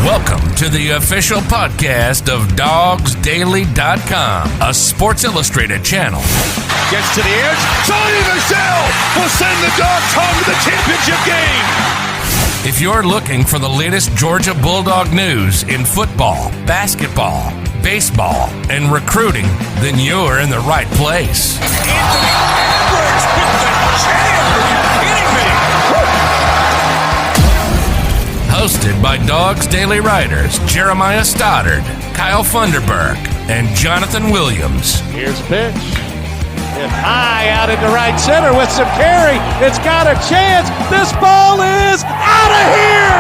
Welcome to the official podcast of DogsDaily.com, a Sports Illustrated channel. Gets to the edge. Sonny Michel will send the Dogs home to the championship game. If you're looking for the latest Georgia Bulldog news in football, basketball, baseball, and recruiting, then you're in the right place. Anthony Edwards with the jam. Are you kidding me? Hosted by Dogs Daily writers Jeremiah Stoddard, Kyle Funderburk, and Jonathan Williams. Here's a pitch. Hit high out into right center with some carry. It's got a chance. This ball is out of here.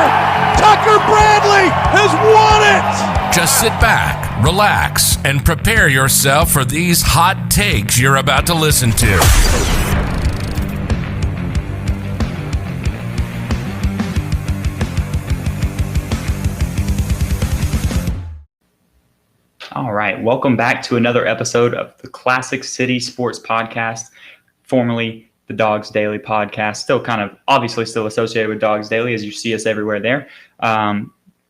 Tucker Bradley has won it. Just sit back, relax, and prepare yourself for these hot takes you're about to listen to. All right, welcome back to another episode of the Classic City Sports Podcast, formerly the Dogs Daily Podcast. Still kind of obviously still associated with Dogs Daily as you see us everywhere there.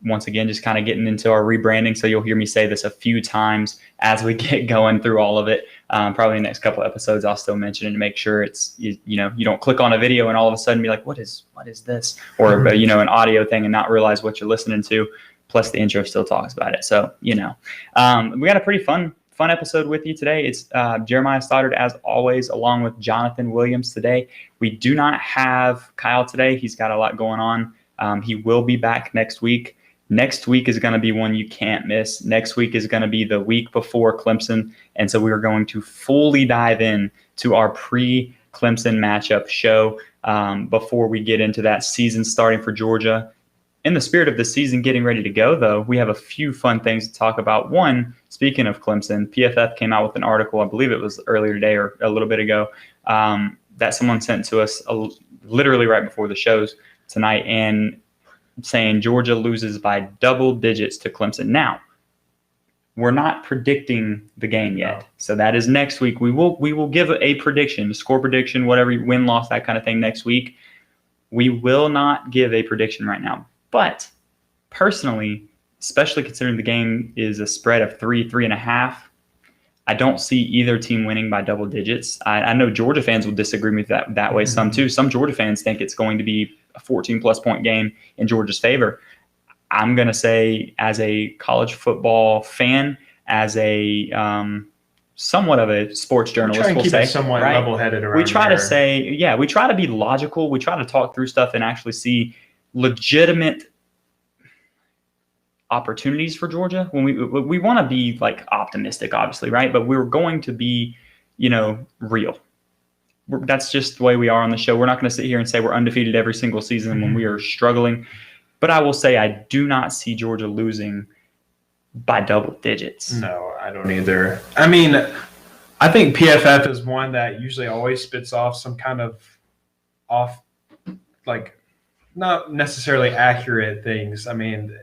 Once again, just kind of getting into our rebranding, so you'll hear me say this a few times as we get going through all of it. Probably the next couple episodes I'll still mention it to make sure it's you don't click on a video and all of a sudden be like, what is this? Or an audio thing and not realize what you're listening to. Plus the intro still talks about it. So, we got a pretty fun episode with you today. It's Jeremiah Stoddard, as always, along with Jonathan Williams today. We do not have Kyle today. He's got a lot going on. He will be back next week. Next week is going to be one you can't miss. Next week is going to be the week before Clemson. And so we are going to fully dive in to our pre-Clemson matchup show before we get into that season starting for Georgia. In the spirit of the season getting ready to go, though, we have a few fun things to talk about. One, speaking of Clemson, PFF came out with an article, I believe it was earlier today or a little bit ago, that someone sent to us literally right before the shows tonight, and saying Georgia loses by double digits to Clemson. Now, we're not predicting the game yet, so that is next week. We will give a prediction, a score prediction, whatever, win, loss, that kind of thing next week. We will not give a prediction right now. But personally, especially considering the game is a spread of 3.5, I don't see either team winning by double digits. I know Georgia fans will disagree with that way some too. Some Georgia fans think it's going to be a 14-plus point game in Georgia's favor. I'm going to say, as a college football fan, as a somewhat of a sports journalist, we'll keep it somewhat level-headed around. We try to say, we try to be logical. We try to talk through stuff and actually see legitimate opportunities for Georgia. When we want to be like optimistic, obviously, right? But we're going to be, real. That's just the way we are on the show. We're not going to sit here and say we're undefeated every single season when we are struggling. But I will say I do not see Georgia losing by double digits. No, I don't either. I mean, I think PFF is one that usually always spits off some kind of not necessarily accurate things. I mean,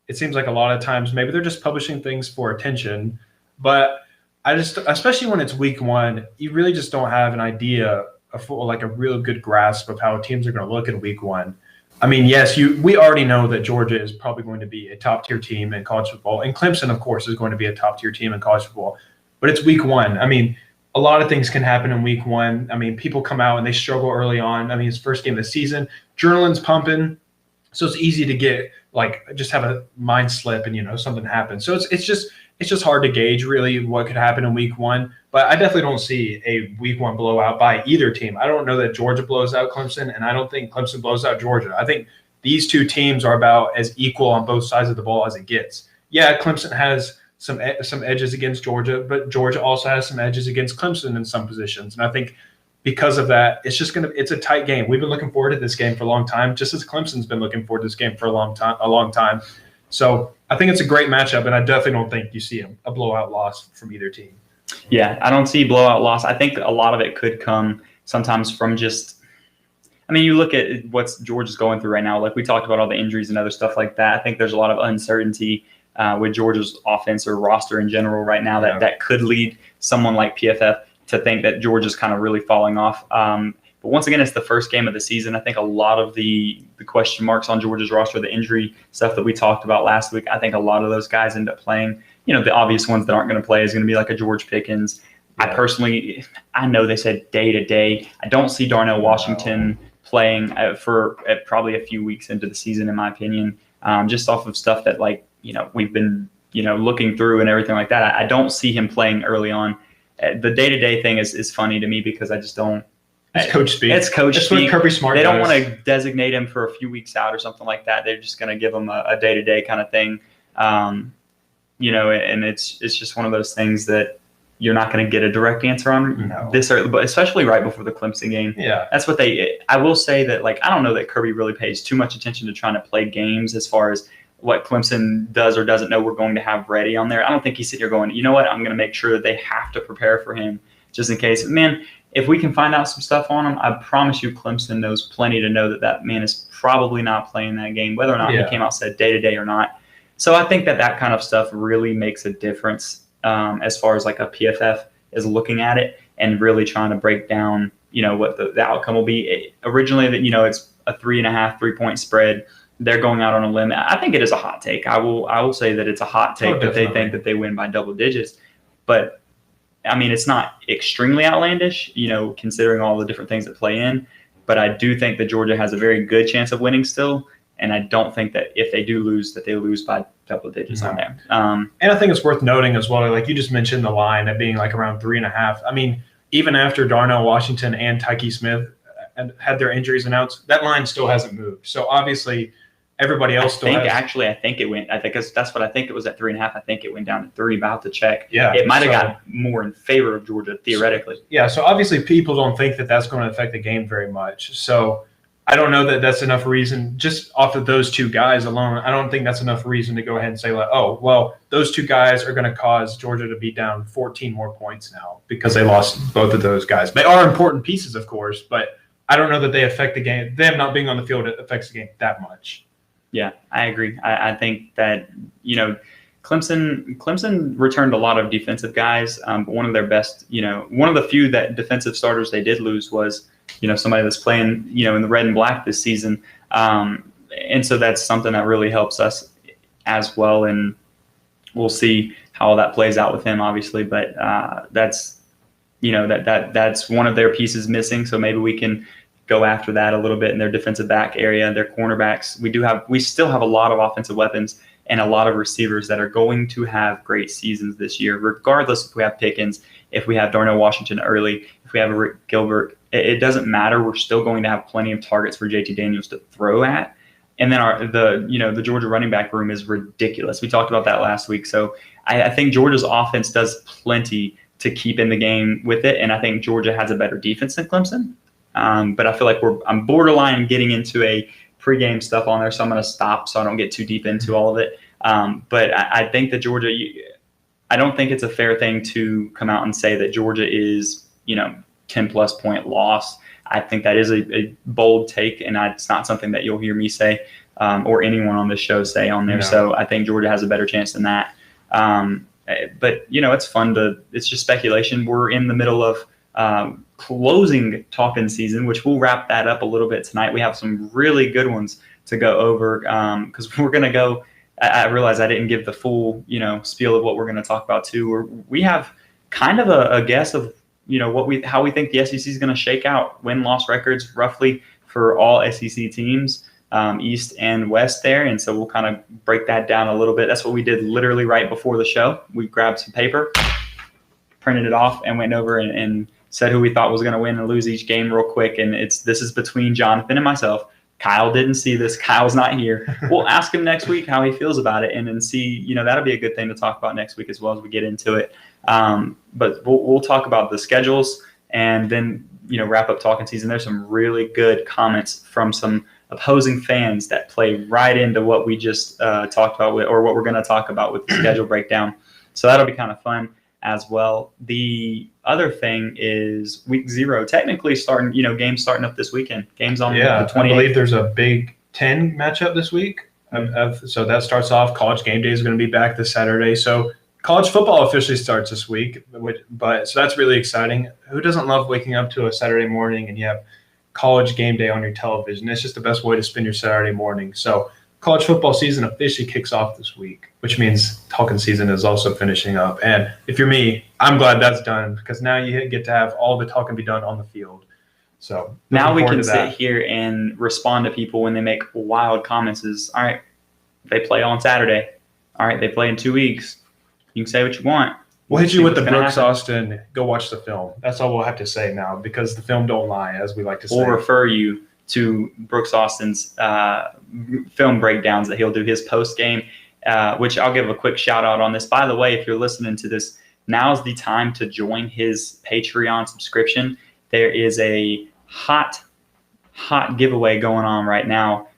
it seems like a lot of times maybe they're just publishing things for attention, but especially when it's week one, you really just don't have an idea of a real good grasp of how teams are going to look in week one. I mean, yes, we already know that Georgia is probably going to be a top tier team in college football, and Clemson, of course, is going to be a top tier team in college football, but it's week one. I mean, a lot of things can happen in week one. I mean, people come out and they struggle early on. I mean, it's first game of the season. Adrenaline's pumping, so it's easy to get just have a mind slip and something happens. So it's just hard to gauge really what could happen in week one. But I definitely don't see a week one blowout by either team. I don't know that Georgia blows out Clemson, and I don't think Clemson blows out Georgia. I think these two teams are about as equal on both sides of the ball as it gets. Yeah, Clemson has some edges against Georgia, but Georgia also has some edges against Clemson in some positions. And I think because of that, it's a tight game. We've been looking forward to this game for a long time, just as Clemson's been looking forward to this game for a long time. So I think it's a great matchup, and I definitely don't think you see a blowout loss from either team. Yeah, I don't see blowout loss. I think a lot of it could come sometimes from you look at what Georgia's going through right now. Like we talked about all the injuries and other stuff like that. I think there's a lot of uncertainty with Georgia's offense or roster in general right now that could lead someone like PFF to think that Georgia's kind of really falling off. But once again, it's the first game of the season. I think a lot of the question marks on Georgia's roster, the injury stuff that we talked about last week, I think a lot of those guys end up playing. The obvious ones that aren't going to play is going to be like a George Pickens. Yeah. I know they said day to day. I don't see Darnell Washington playing for probably a few weeks into the season, in my opinion, just off of stuff that we've been looking through and everything like that. I don't see him playing early on. The day to day thing is funny to me because I just don't. It's coach speak. It's coach speak. Kirby Smart. They don't want to designate him for a few weeks out or something like that. They're just going to give him a day to day kind of thing. And it's just one of those things that you're not going to get a direct answer on this early, but especially right before the Clemson game. Yeah. That's what I will say that, I don't know that Kirby really pays too much attention to trying to play games as far as what Clemson does or doesn't know we're going to have ready on there. I don't think he's sitting here going, you know what, I'm going to make sure that they have to prepare for him just in case. Man, if we can find out some stuff on him, I promise you Clemson knows plenty to know that man is probably not playing that game, whether or not he came out and said day to day or not. So I think that kind of stuff really makes a difference as far as a PFF is looking at it and really trying to break down, what the outcome will be. Originally, it's a 3.5 3-point spread. They're going out on a limb. I think it is a hot take. I will say that it's a hot take that they think that they win by double digits. But I mean, it's not extremely outlandish, considering all the different things that play in. But I do think that Georgia has a very good chance of winning still. And I don't think that if they do lose, that they lose by double digits on there. And I think it's worth noting as well, you just mentioned the line at being around 3.5. I mean, even after Darnell Washington and Tyke Smith had their injuries announced, that line still hasn't moved. So obviously everybody else still has. Actually, I think that's what I think it was at 3.5. I think it went down to 3, about to check. Yeah. It might have got more in favor of Georgia, theoretically. Yeah, so obviously people don't think that that's going to affect the game very much. So I don't know that that's enough reason, just off of those two guys alone. I don't think that's enough reason to go ahead and say, those two guys are going to cause Georgia to be down 14 more points now because they lost both of those guys. They are important pieces, of course, but I don't know that they affect the game. Them not being on the field affects the game that much. Yeah, I agree. I think that, Clemson returned a lot of defensive guys. But one of their best, one of the few that defensive starters they did lose was, somebody that's playing, in the red and black this season. And so that's something that really helps us as well. And we'll see how that plays out with him, obviously. But that's, that's one of their pieces missing. So maybe we can go after that a little bit in their defensive back area, their cornerbacks. We still have a lot of offensive weapons and a lot of receivers that are going to have great seasons this year, regardless if we have Pickens, if we have Darnell Washington early, if we have a Rick Gilbert. It doesn't matter. We're still going to have plenty of targets for JT Daniels to throw at. And then the Georgia running back room is ridiculous. We talked about that last week. So I think Georgia's offense does plenty to keep in the game with it. And I think Georgia has a better defense than Clemson. But I feel like I'm borderline getting into a pregame stuff on there, so I'm going to stop so I don't get too deep into all of it. But I think that Georgia, I don't think it's a fair thing to come out and say that Georgia is, 10-plus point loss. I think that is a bold take, and it's not something that you'll hear me say or anyone on this show say on there. No. So I think Georgia has a better chance than that. But, it's fun it's just speculation. We're in the middle of closing Talkin season, which we'll wrap that up a little bit tonight. We have some really good ones to go over because we're going to go. I realize I didn't give the full, spiel of what we're going to talk about too. We have kind of a guess of, how we think the SEC is going to shake out, win-loss records roughly for all SEC teams, East and West there. And so we'll kind of break that down a little bit. That's what we did literally right before the show. We grabbed some paper, printed it off, and went over and said who we thought was going to win and lose each game real quick. And this is between Jonathan and myself. Kyle didn't see this. Kyle's not here. We'll ask him next week how he feels about it and then see, that'll be a good thing to talk about next week as well as we get into it. But we'll talk about the schedules and then, wrap up Talkin season. There's some really good comments from some opposing fans that play right into what we just talked about or what we're going to talk about with the schedule breakdown. So that'll be kind of fun as well. The other thing is week 0, technically starting, games starting up this weekend. Games on the 28th. I believe there's a Big Ten matchup this week. So that starts off. College game day is going to be back this Saturday. So college football officially starts this week. So that's really exciting. Who doesn't love waking up to a Saturday morning and you have college game day on your television. It's just the best way to spend your Saturday morning. So college football season officially kicks off this week, which means Talkin season is also finishing up. And if you're me, I'm glad that's done because now you get to have all the talking be done on the field. So now we can sit here and respond to people when they make wild comments is, all right, they play on Saturday. All right, they play in 2 weeks. You can say what you want. We'll hit you with the Brooks Austin, go watch the film. That's all we'll have to say now because the film don't lie, as we like to say. We'll refer you to Brooks Austin's film breakdowns that he'll do his post-game, which I'll give a quick shout-out on this. By the way, if you're listening to this, now's the time to join his Patreon subscription. There is a hot giveaway going on right now.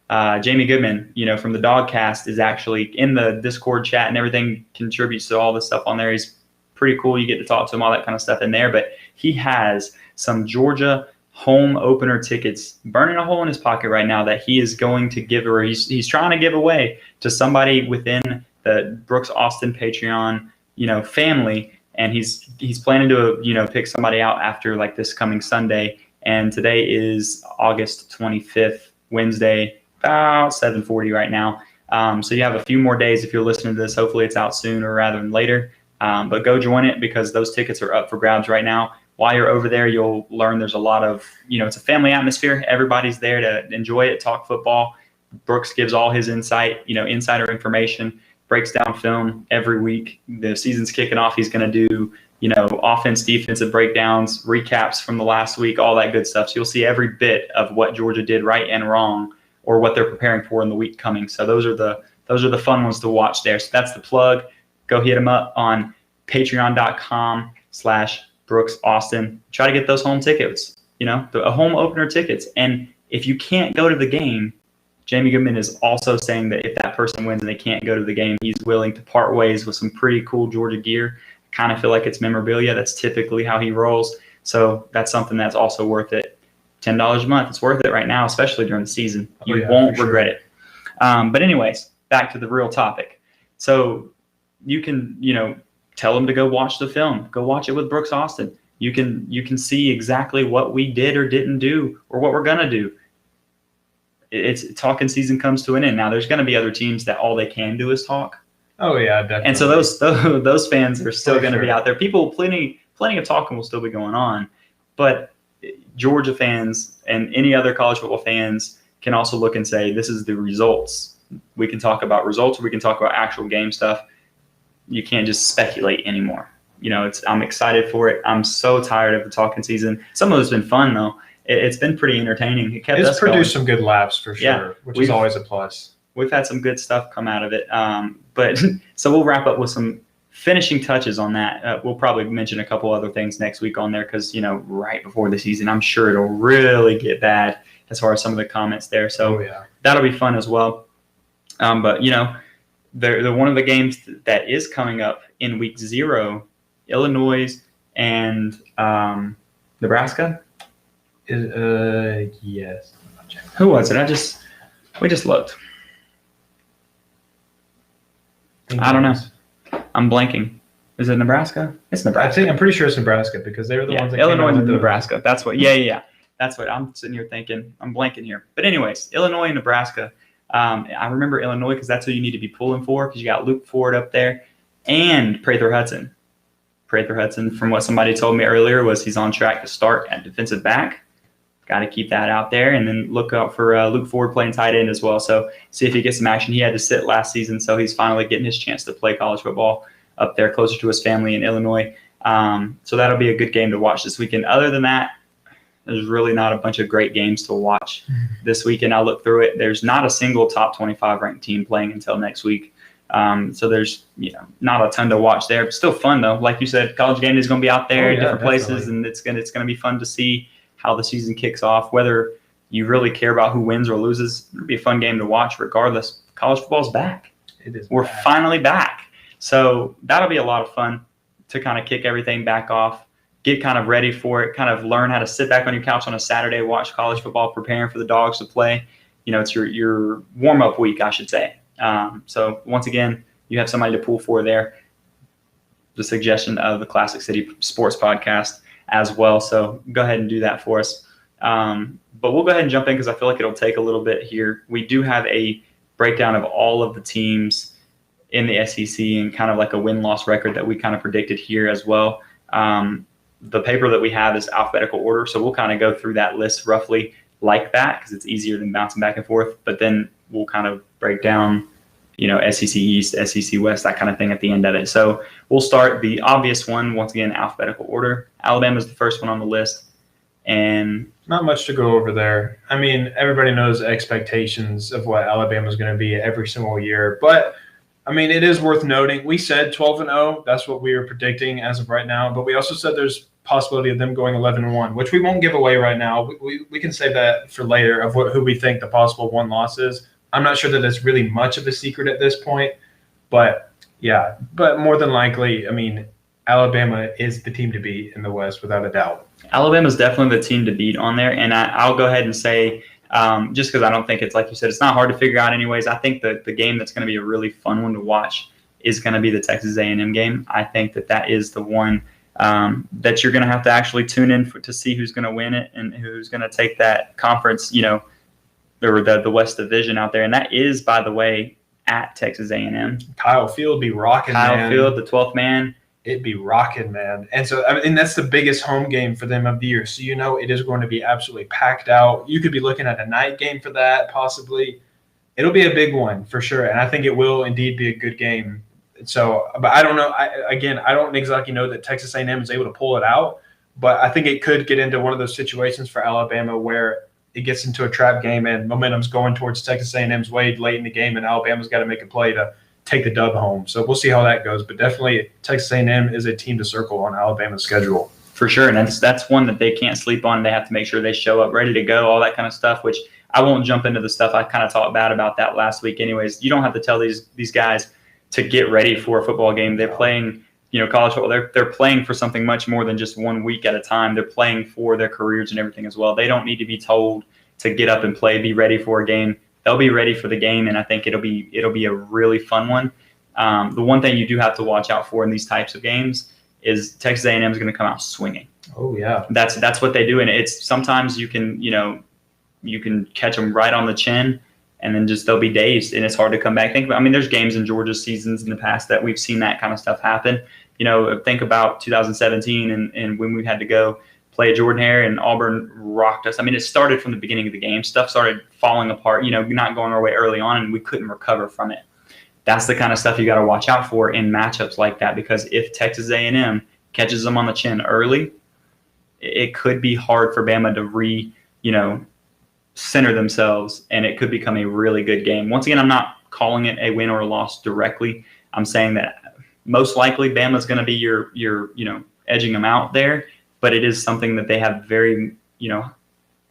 Jamie Goodman, from the Dogcast, is actually in the Discord chat and everything, contributes to all this stuff on there. He's pretty cool. You get to talk to him, all that kind of stuff in there. But he has some Georgia home opener tickets burning a hole in his pocket right now that he is going to give, or he's trying to give away to somebody within the Brooks Austin Patreon, family. And he's planning to, pick somebody out after like this coming Sunday. And today is August 25th, Wednesday, about 7:40 right now. So you have a few more days if you're listening to this. Hopefully it's out sooner rather than later. But go join it because those tickets are up for grabs right now. While you're over there, you'll learn there's a lot of, it's a family atmosphere. Everybody's there to enjoy it, talk football. Brooks gives all his insight, insider information, breaks down film every week. The season's kicking off. He's going to do, offense, defensive breakdowns, recaps from the last week, all that good stuff. So you'll see every bit of what Georgia did right and wrong or what they're preparing for in the week coming. So those are the fun ones to watch there. So that's the plug. Go hit them up on patreon.com/Brooks Austin. Try to get those home tickets, the home opener tickets. And if you can't go to the game, Jamie Goodman is also saying that if that person wins and they can't go to the game, he's willing to part ways with some pretty cool Georgia gear. I kind of feel like it's memorabilia. That's typically how he rolls. So that's something that's also worth it. $10 a month. It's worth it right now, especially during the season. You won't regret it. But anyways, back to the real topic. So you can, tell them to go watch the film. Go watch it with Brooks Austin. You can see exactly what we did or didn't do or what we're going to do. It's talking season comes to an end. Now there's going to be other teams that all they can do is talk. Oh yeah, definitely. And so those fans are still going to be out there. People, plenty of talking will still be going on, but Georgia fans and any other college football fans can also look and say, this is the results. We can talk about results, or we can talk about actual game stuff. You can't just speculate anymore. I'm excited for it. I'm so tired of the talking season. Some of it's been fun though. It's been pretty entertaining. It's produced some good laughs for sure, which is always a plus. We've had some good stuff come out of it. But so we'll wrap up with some finishing touches on that. We'll probably mention a couple other things next week on there because, right before the season, I'm sure it'll really get bad as far as some of the comments there. So that'll be fun as well. But, the one of the games that is coming up in week 0, Illinois and Nebraska. Yes. Who was it? We just looked. I don't know. I'm blanking. Is it Nebraska? It's Nebraska. I'm pretty sure it's Nebraska because they were the ones that Illinois came out and Nebraska. That's what. Yeah. That's what I'm sitting here thinking. I'm blanking here. But anyways, Illinois and Nebraska. I remember Illinois because that's who you need to be pulling for because you got Luke Ford up there and Prather Hudson. Prather Hudson, from what somebody told me earlier, was he's on track to start at defensive back. Got to keep that out there, and then look out for Luke Ford playing tight end as well. So see if he gets some action. He had to sit last season, so he's finally getting his chance to play college football up there closer to his family in Illinois. So that'll be a good game to watch this weekend. Other than that, there's really not a bunch of great games to watch this weekend. I'll look through it. There's not a single top 25 ranked team playing until next week. So there's not a ton to watch there. But still fun though. Like you said, College Game Day is going to be out there in different places, and it's going to be fun to see how the season kicks off. Whether you really care about who wins or loses, it'll be a fun game to watch regardless. College football's back. We're finally back. So that'll be a lot of fun to kind of kick everything back off, get kind of ready for it, kind of learn how to sit back on your couch on a Saturday, watch college football, preparing for the Dogs to play. It's your warm-up week, I should say. So once again, you have somebody to pull for there. The suggestion of the Classic City Sports Podcast as well. So go ahead and do that for us. But we'll go ahead and jump in because I feel like it'll take a little bit here. We do have a breakdown of all of the teams in the SEC and kind of like a win-loss record that we kind of predicted here as well. The paper that we have is alphabetical order, so we'll kind of go through that list roughly like that because it's easier than bouncing back and forth. But then we'll kind of break down, SEC East, SEC West, that kind of thing at the end of it. So we'll start the obvious one, once again, alphabetical order. Alabama's the first one on the list. And not much to go over there. I mean, everybody knows the expectations of what Alabama's going to be every single year. But, I mean, it is worth noting. We said 12-0. That's what we were predicting as of right now. But we also said there's possibility of them going 11-1, which we won't give away right now. We can save that for later of who we think the possible one loss is. I'm not sure that it's really much of a secret at this point. But, yeah. But more than likely, I mean, Alabama is the team to beat in the West without a doubt. Alabama's definitely the team to beat on there. And I'll go ahead and say, just because I don't think it's, like you said, it's not hard to figure out anyways. I think that the game that's going to be a really fun one to watch is going to be the Texas A&M game. I think that is the one that you're going to have to actually tune in to see who's going to win it and who's going to take that conference, or the West Division out there. And that is, by the way, at Texas A&M. Kyle Field be rocking, Kyle Field, the 12th man. It'd be rocking, man. And so, I mean, that's the biggest home game for them of the year. So, it is going to be absolutely packed out. You could be looking at a night game for that, possibly. It'll be a big one for sure. And I think it will indeed be a good game. So, but I don't know. I don't exactly know that Texas A&M is able to pull it out. But I think it could get into one of those situations for Alabama where it gets into a trap game and momentum's going towards Texas A&M's way late in the game, and Alabama's got to make a play to take the dub home. So we'll see how that goes. But definitely Texas A&M is a team to circle on Alabama's schedule. For sure, and that's one that they can't sleep on. They have to make sure they show up ready to go, all that kind of stuff, which I won't jump into the stuff. I kind of talked bad about that last week anyways. You don't have to tell these guys to get ready for a football game. They're playing, college football. They're playing for something much more than just 1 week at a time. They're playing for their careers and everything as well. They don't need to be told to get up and play, be ready for a game. They'll be ready for the game, and I think it'll be a really fun one. The one thing you do have to watch out for in these types of games is Texas A&M is going to come out swinging. Oh yeah, that's what they do, and it's sometimes you can catch them right on the chin, and then just they'll be dazed, and it's hard to come back. There's games in Georgia's seasons in the past that we've seen that kind of stuff happen. Think about 2017 and when we had to go play at Jordan-Hare and Auburn rocked us. It started from the beginning of the game. Stuff started falling apart, not going our way early on, and we couldn't recover from it. That's the kind of stuff you got to watch out for in matchups like that, because if Texas A&M catches them on the chin early, it could be hard for Bama to center themselves, and it could become a really good game. Once again, I'm not calling it a win or a loss directly. I'm saying that most likely Bama's going to be your edging them out there, but it is something that they have very,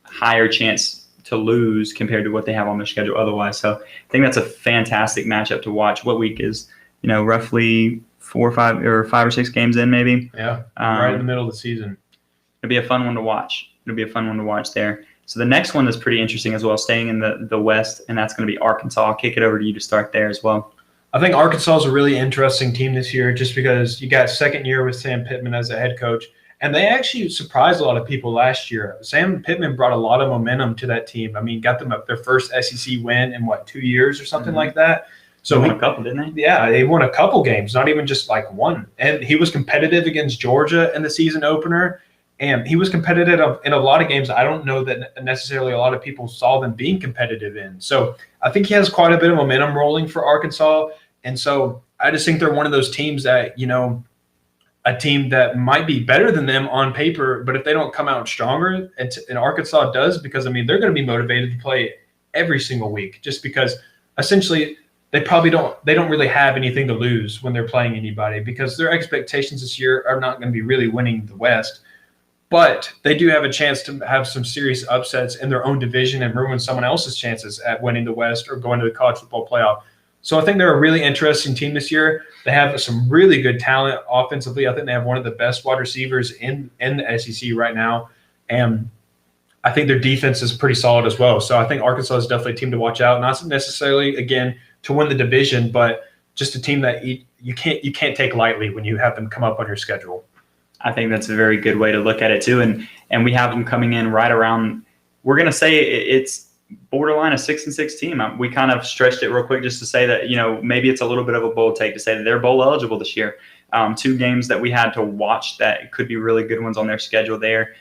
higher chance to lose compared to what they have on their schedule otherwise. So I think that's a fantastic matchup to watch. What week is, roughly 4 or 5 or 5 or 6 games in maybe? Yeah, right in the middle of the season. It'll be a fun one to watch. There. So the next one is pretty interesting as well, staying in the West, and that's going to be Arkansas. I'll kick it over to you to start there as well. I think Arkansas is a really interesting team this year just because you got second year with Sam Pittman as a head coach, and they actually surprised a lot of people last year. Sam Pittman brought a lot of momentum to that team. Got them up their first SEC win in 2 years or something like that. So they won a couple, didn't they? Yeah, they won a couple games, not even just like one. And he was competitive against Georgia in the season opener. And he was competitive in a lot of games I don't know that necessarily a lot of people saw them being competitive in. So I think he has quite a bit of momentum rolling for Arkansas. And so I just think they're one of those teams that, a team that might be better than them on paper, but if they don't come out stronger, and Arkansas does, because, they're going to be motivated to play every single week just because essentially they don't really have anything to lose when they're playing anybody, because their expectations this year are not going to be really winning the West. But they do have a chance to have some serious upsets in their own division and ruin someone else's chances at winning the West or going to the college football playoff. So I think they're a really interesting team this year. They have some really good talent offensively. I think they have one of the best wide receivers in the SEC right now. And I think their defense is pretty solid as well. So I think Arkansas is definitely a team to watch out. Not necessarily, again, to win the division, but just a team that you can't take lightly when you have them come up on your schedule. I think that's a very good way to look at it too. And we have them coming in right around, we're going to say it's borderline a 6-6 team. We kind of stretched it real quick just to say that, maybe it's a little bit of a bold take to say that they're bowl eligible this year. 2 games that we had to watch that could be really good ones on their schedule there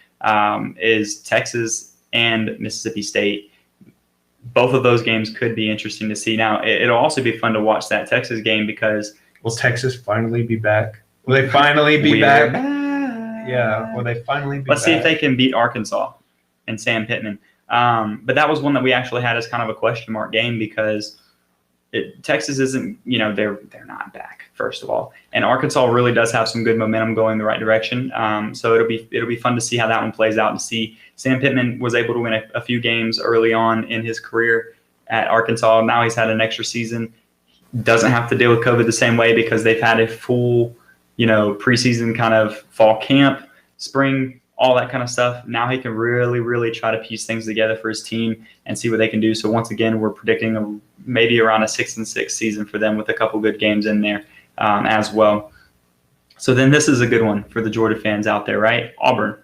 is Texas and Mississippi State. Both of those games could be interesting to see. Now, it'll also be fun to watch that Texas game because will Texas finally be back? Will they finally be back? Yeah, will they finally be back? Let's see if they can beat Arkansas and Sam Pittman. But that was one that we actually had as kind of a question mark game because Texas isn't, they're not back, first of all. And Arkansas really does have some good momentum going the right direction. So it'll be fun to see how that one plays out and see. Sam Pittman was able to win a few games early on in his career at Arkansas. Now he's had an extra season. Doesn't have to deal with COVID the same way because they've had a full, preseason kind of fall camp, spring, all that kind of stuff. Now he can really, really try to piece things together for his team and see what they can do. So once again, we're predicting maybe around a 6-6 season for them with a couple good games in there as well. So then this is a good one for the Georgia fans out there, right? Auburn.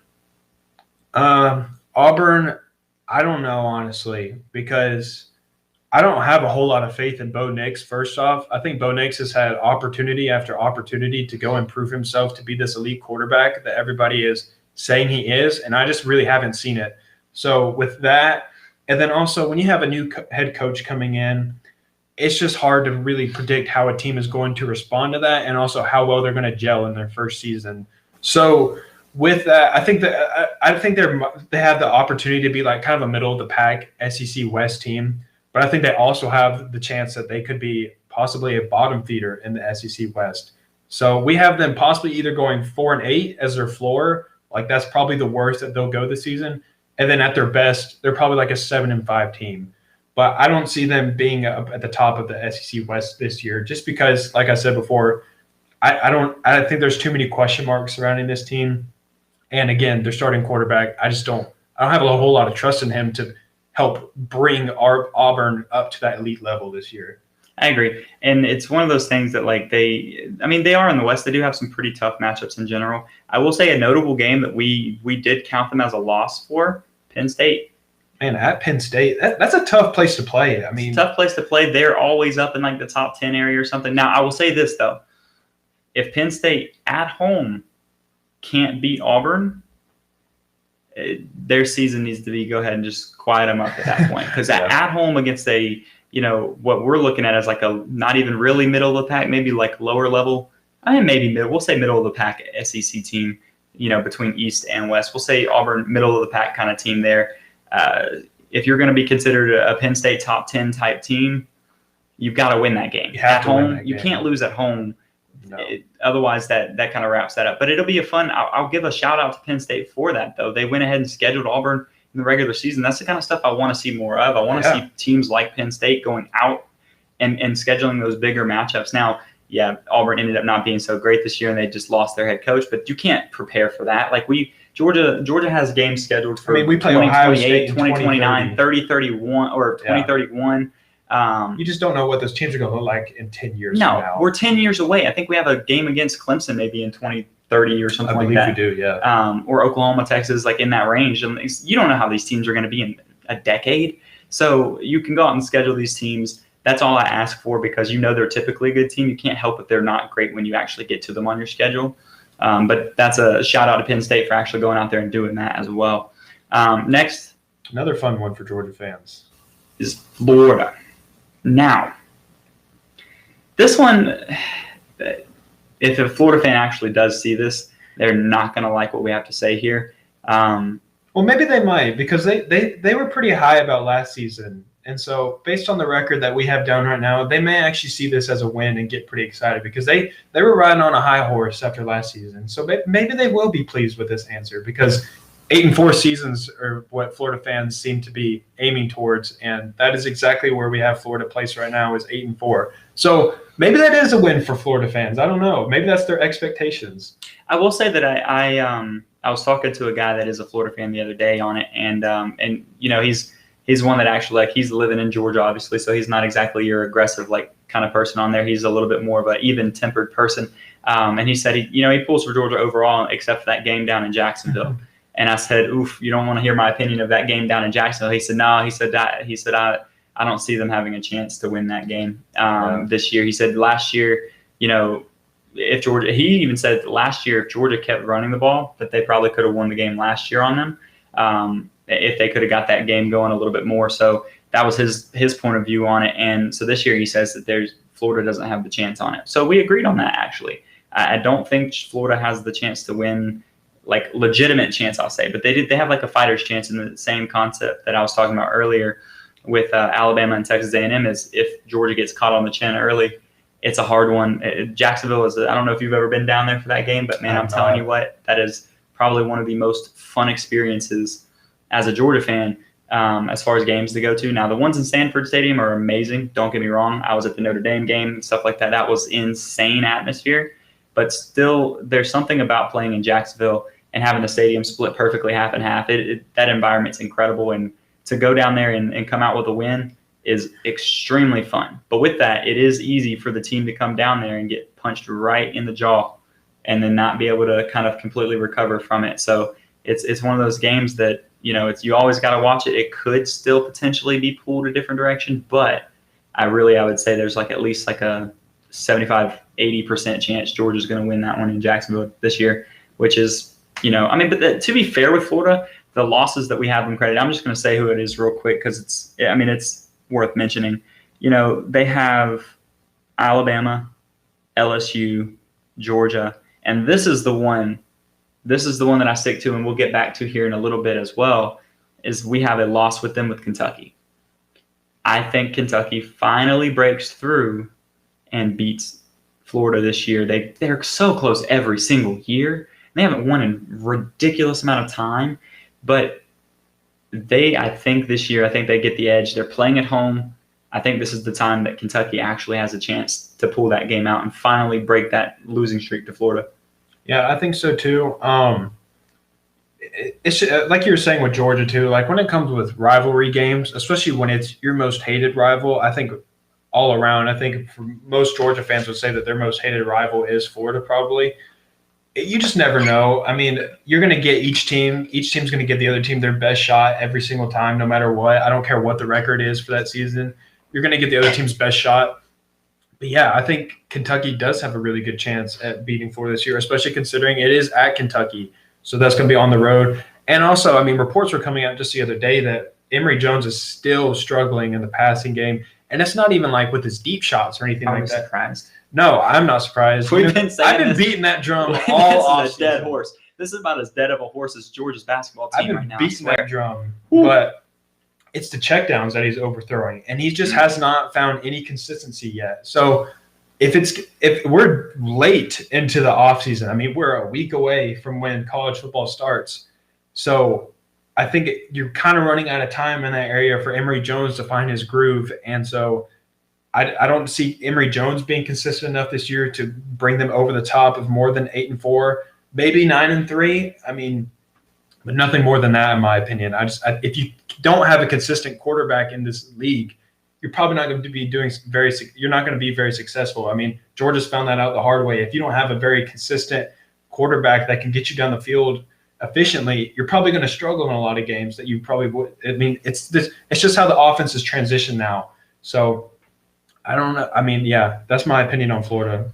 Auburn, I don't know, honestly, because I don't have a whole lot of faith in Bo Nix, first off. I think Bo Nix has had opportunity after opportunity to go and prove himself to be this elite quarterback that everybody is saying he is, and I just really haven't seen it. So with that, and then also when you have a new head coach coming in, it's just hard to really predict how a team is going to respond to that and also how well they're going to gel in their first season. So with that, I think they have the opportunity to be like kind of a middle of the pack SEC West team, but I think they also have the chance that they could be possibly a bottom feeder in the SEC West. So we have them possibly either going 4-8 as their floor, like that's probably the worst that they'll go this season, and then at their best, they're probably like a 7-5 team. But I don't see them being up at the top of the SEC West this year, just because, like I said before, I think there's too many question marks surrounding this team. And again, their starting quarterback, I don't have a whole lot of trust in him to help bring our Auburn up to that elite level this year. I agree. And it's one of those things that they are in the West. They do have some pretty tough matchups in general. I will say a notable game that we did count them as a loss for, Penn State. Man, at Penn State, that's a tough place to play. I mean, it's a tough place to play. They're always up in like the top 10 area or something. Now, I will say this, though. If Penn State at home can't beat Auburn, their season needs to be go ahead and just quiet them up at that point. Because at home against what we're looking at as like a not even really middle of the pack, maybe like lower level, maybe middle. We'll say middle of the pack SEC team, between East and West. We'll say Auburn, middle of the pack kind of team there. If you're going to be considered a Penn State top 10 type team, you've got to win that game. At home, you can't lose at home. No. Otherwise, that kind of wraps that up. But it'll be a fun. I'll give a shout out to Penn State for that, though. They went ahead and scheduled Auburn in the regular season. That's the kind of stuff I want to see more of. I want to see teams like Penn State going out and scheduling those bigger matchups. Now, Auburn ended up not being so great this year, and they just lost their head coach. But you can't prepare for that. Like Georgia has games scheduled for we play Ohio State 2029, 30-31, or 2031. You just don't know what those teams are going to look like in 10 years from now. We're 10 years away. I think we have a game against Clemson maybe in 2030 or something like that. I believe we do, yeah. Or Oklahoma, Texas, like in that range. And you don't know how these teams are going to be in a decade. So you can go out and schedule these teams. That's all I ask for because they're typically a good team. You can't help if they're not great when you actually get to them on your schedule. But that's a shout out to Penn State for actually going out there and doing that as well. Next. Another fun one for Georgia fans is Florida. Now, this one, if a Florida fan actually does see this, they're not going to like what we have to say here. Well, maybe they might because they were pretty high about last season. And so based on the record that we have down right now, they may actually see this as a win and get pretty excited because they were riding on a high horse after last season. So maybe they will be pleased with this answer because 8-4 seasons are what Florida fans seem to be aiming towards, and that is exactly where we have Florida placed right now is 8-4. So maybe that is a win for Florida fans. I don't know. Maybe that's their expectations. I will say that I was talking to a guy that is a Florida fan the other day on it, and he's one that actually he's living in Georgia obviously, so he's not exactly your aggressive kind of person on there. He's a little bit more of an even-tempered person. And he said he pulls for Georgia overall, except for that game down in Jacksonville. And I said, "Oof, you don't want to hear my opinion of that game down in Jacksonville." He said, "No." He said, I don't see them having a chance to win that game this year. He said last year, if Georgia, he even said last year, if Georgia kept running the ball, that they probably could have won the game last year on them if they could have got that game going a little bit more. So that was his point of view on it. And so this year he says that Florida doesn't have the chance on it. So we agreed on that, actually. I don't think Florida has the chance to win, like legitimate chance, I'll say. But they have like a fighter's chance in the same concept that I was talking about earlier with Alabama and Texas A&M is if Georgia gets caught on the chin early, it's a hard one. Jacksonville I don't know if you've ever been down there for that game, but man, I'm telling you what, that is probably one of the most fun experiences as a Georgia fan as far as games to go to. Now, the ones in Sanford Stadium are amazing. Don't get me wrong. I was at the Notre Dame game and stuff like that. That was insane atmosphere. But still, there's something about playing in Jacksonville and having the stadium split perfectly half and half. That environment's incredible. And to go down there and come out with a win is extremely fun. But with that, it is easy for the team to come down there and get punched right in the jaw and then not be able to kind of completely recover from it. So it's one of those games that, you always got to watch it. It could still potentially be pulled a different direction, but I would say there's at least a 75-80% chance Georgia's going to win that one in Jacksonville this year, which is, but to be fair with Florida, the losses that we have them credit, I'm just going to say who it is real quick because it's worth mentioning. They have Alabama, LSU, Georgia, and this is the one that I stick to, and we'll get back to here in a little bit as well, is we have a loss with them with Kentucky. I think Kentucky finally breaks through and beats Florida this year. They're so close every single year. They haven't won in a ridiculous amount of time, but I think this year, they get the edge. They're playing at home. I think this is the time that Kentucky actually has a chance to pull that game out and finally break that losing streak to Florida. Yeah, I think so too. It's like you were saying with Georgia too. Like when it comes with rivalry games, especially when it's your most hated rival, I think all around, I think for most Georgia fans would say that their most hated rival is Florida probably. You just never know. I mean, you're going to get each team's going to give the other team their best shot every single time, no matter what. I don't care what the record is for that season. You're going to get the other team's best shot. But yeah, I think Kentucky does have a really good chance at beating Florida this year, especially considering it is at Kentucky. So that's going to be on the road. And also, reports were coming out just the other day that Emory Jones is still struggling in the passing game. And it's not even like with his deep shots or anything like that. Are you surprised? No, I'm not surprised. I've been beating that drum all off. This is a dead horse. This is about as dead of a horse as Georgia's basketball team right now. I've been beating that drum. But it's the checkdowns that he's overthrowing. And he just has not found any consistency yet. So if we're late into the offseason, we're a week away from when college football starts. So I think you're kind of running out of time in that area for Emory Jones to find his groove. And so I don't see Emory Jones being consistent enough this year to bring them over the top of more than 8-4, maybe 9-3. But nothing more than that, in my opinion. If you don't have a consistent quarterback in this league, you're probably not going to be you're not going to be very successful. Georgia's found that out the hard way. If you don't have a very consistent quarterback that can get you down the field efficiently, you're probably going to struggle in a lot of games that you probably would. It's just how the offense is transitioned now. So I don't know. Yeah, that's my opinion on Florida.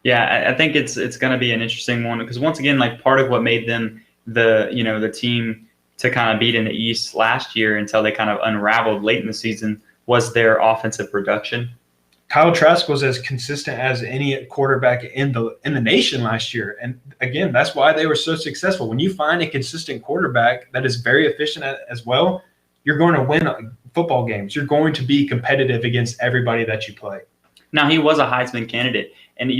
Yeah, I think it's going to be an interesting one because once again, part of what made them the team to kind of beat in the East last year until they kind of unraveled late in the season was their offensive production. Kyle Trask was as consistent as any quarterback in the nation last year. And again, that's why they were so successful. When you find a consistent quarterback that is very efficient as well, you're going to win football games. You're going to be competitive against everybody that you play. Now, he was a Heisman candidate,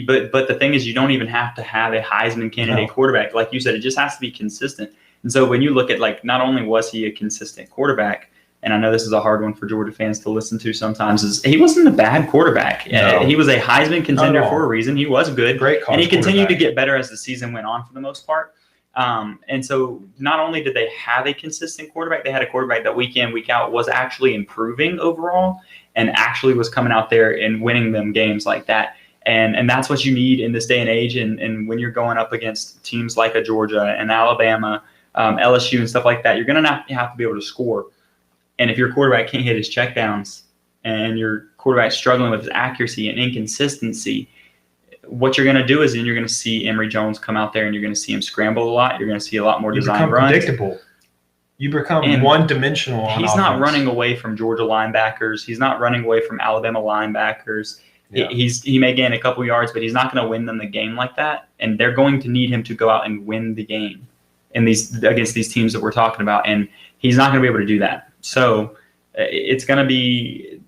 but the thing is you don't even have to have a Heisman candidate quarterback. Like you said, it just has to be consistent. And so when you look at not only was he a consistent quarterback, and I know this is a hard one for Georgia fans to listen to sometimes, is he wasn't a bad quarterback. No. He was a Heisman contender for a reason. He was good. Great and he continued to get better as the season went on for the most part. And so not only did they have a consistent quarterback, they had a quarterback that week in, week out was actually improving overall. and actually was coming out there and winning them games like that. And that's what you need in this day and age. And when you're going up against teams like a Georgia and Alabama, LSU and stuff like that, you're going to have to be able to score. And if your quarterback can't hit his checkdowns and your quarterback's struggling with his accuracy and inconsistency, what you're going to do is then you're going to see Emory Jones come out there and you're going to see him scramble a lot. You're going to see a lot more design runs. Predictable. You become one-dimensional on He's not offense. running away from Georgia linebackers. He's not running away from Alabama linebackers. Yeah. He may gain a couple yards, but he's not going to win them the game like that. And they're going to need him to go out and win the game against these teams that we're talking about. And he's not going to be able to do that. So it's going to be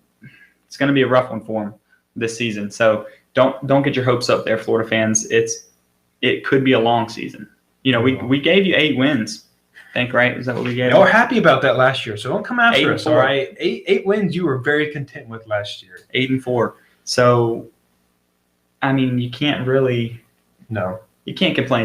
a rough one for him this season. So don't get your hopes up there, Florida fans. It could be a long season. We gave you 8 wins. I think, right? Is that what we gave? We're happy about that last year, so don't come after us. 8-4. All right, 8 wins you were very content with last year. 8-4. So, I mean, you can't complain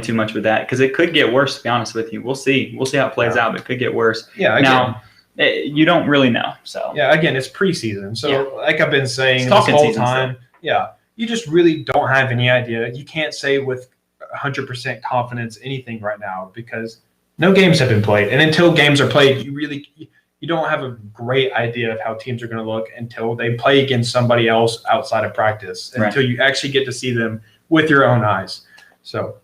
too much with that because it could get worse. To be honest with you, we'll see how it plays out, but it could get worse. Yeah. Again, now, you don't really know. So yeah, again, it's preseason. So like I've been saying It's this whole season time, you just really don't have any idea. You can't say with 100% confidence anything right now because no games have been played, and until games are played, you don't have a great idea of how teams are going to look until they play against somebody else outside of practice, until you actually get to see them with your own eyes. So,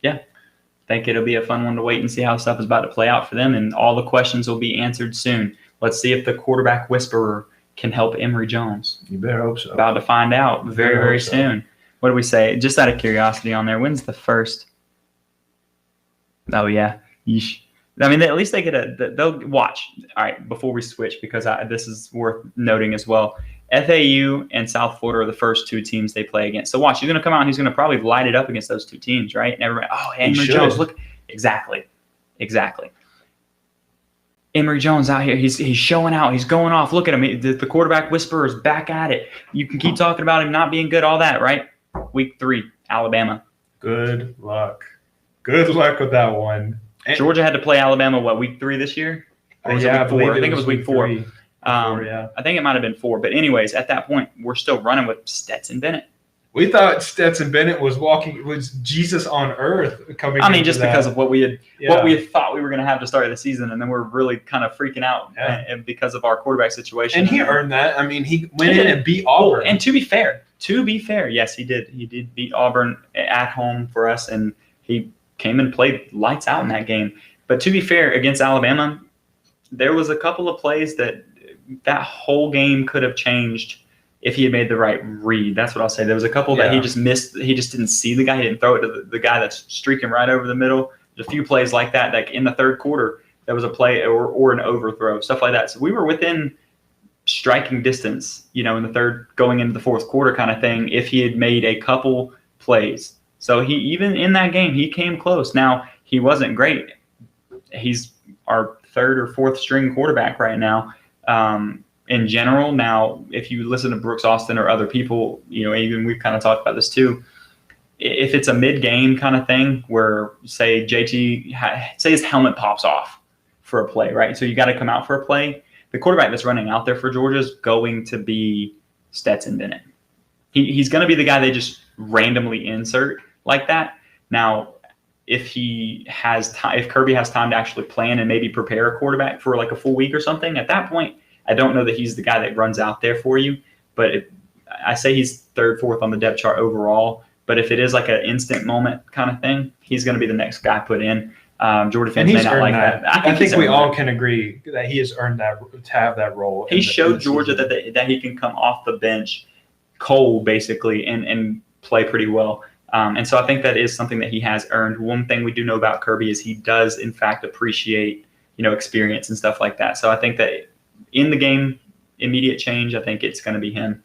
yeah, I think it'll be a fun one to wait and see how stuff is about to play out for them, and all the questions will be answered soon. Let's see if the quarterback whisperer can help Emory Jones. You better hope so. About to find out very, very soon. What do we say? Just out of curiosity on there, when's the first? Oh, yeah. Yeesh. I mean, at least they get they'll watch. All right, before we switch, because this is worth noting as well. FAU and South Florida are the first 2 teams they play against. So watch, he's going to come out and he's going to probably light it up against those 2 teams, right? And everybody, Emory Jones, look. Exactly. Emory Jones out here, he's showing out. He's going off. Look at him. The quarterback whisperer is back at it. You can keep talking about him not being good, all that, right? Week 3, Alabama. Good luck. Good luck with that one. And Georgia had to play Alabama, week 3 this year? Or was it week 4? I think it was week 4. I think it might have been 4. But anyways, at that point, we're still running with Stetson Bennett. We thought Stetson Bennett was Jesus on earth coming. I mean, just because of what we had thought we were going to have to start the season, and then we're really kind of freaking out because of our quarterback situation. And he earned that. I mean, he went in and beat Auburn. And to be fair, yes, he did. He did beat Auburn at home for us, and he came and played lights out in that game. But to be fair, against Alabama, there was a couple of plays that whole game could have changed if he had made the right read. That's what I'll say. There was a couple that he just missed. He just didn't see the guy. He didn't throw it to the guy that's streaking right over the middle. There's a few plays like that. Like in the third quarter, there was a play or an overthrow, stuff like that. So we were within striking distance, in the third going into the fourth quarter kind of thing, if he had made a couple plays. So he, even in that game, he came close. Now, he wasn't great. He's our 3rd or 4th string quarterback right now. In general, now, if you listen to Brooks Austin or other people, even we've kind of talked about this too, if it's a mid-game kind of thing where, say, say his helmet pops off for a play, right? So you got to come out for a play. The quarterback that's running out there for Georgia is going to be Stetson Bennett. He's going to be the guy they just randomly insert like that. Now, if Kirby has time to actually plan and maybe prepare a quarterback for like a full week or something, at that point, I don't know that he's the guy that runs out there for you. But I say he's 3rd, 4th on the depth chart overall. But if it is like an instant moment kind of thing, he's going to be the next guy put in. Georgia fans may not like that. I think we all can agree that he has earned that to have that role. He showed Georgia that he can come off the bench cold, basically, and play pretty well. And so I think that is something that he has earned. One thing we do know about Kirby is he does, in fact, appreciate, experience and stuff like that. So I think that in the game, immediate change, I think it's going to be him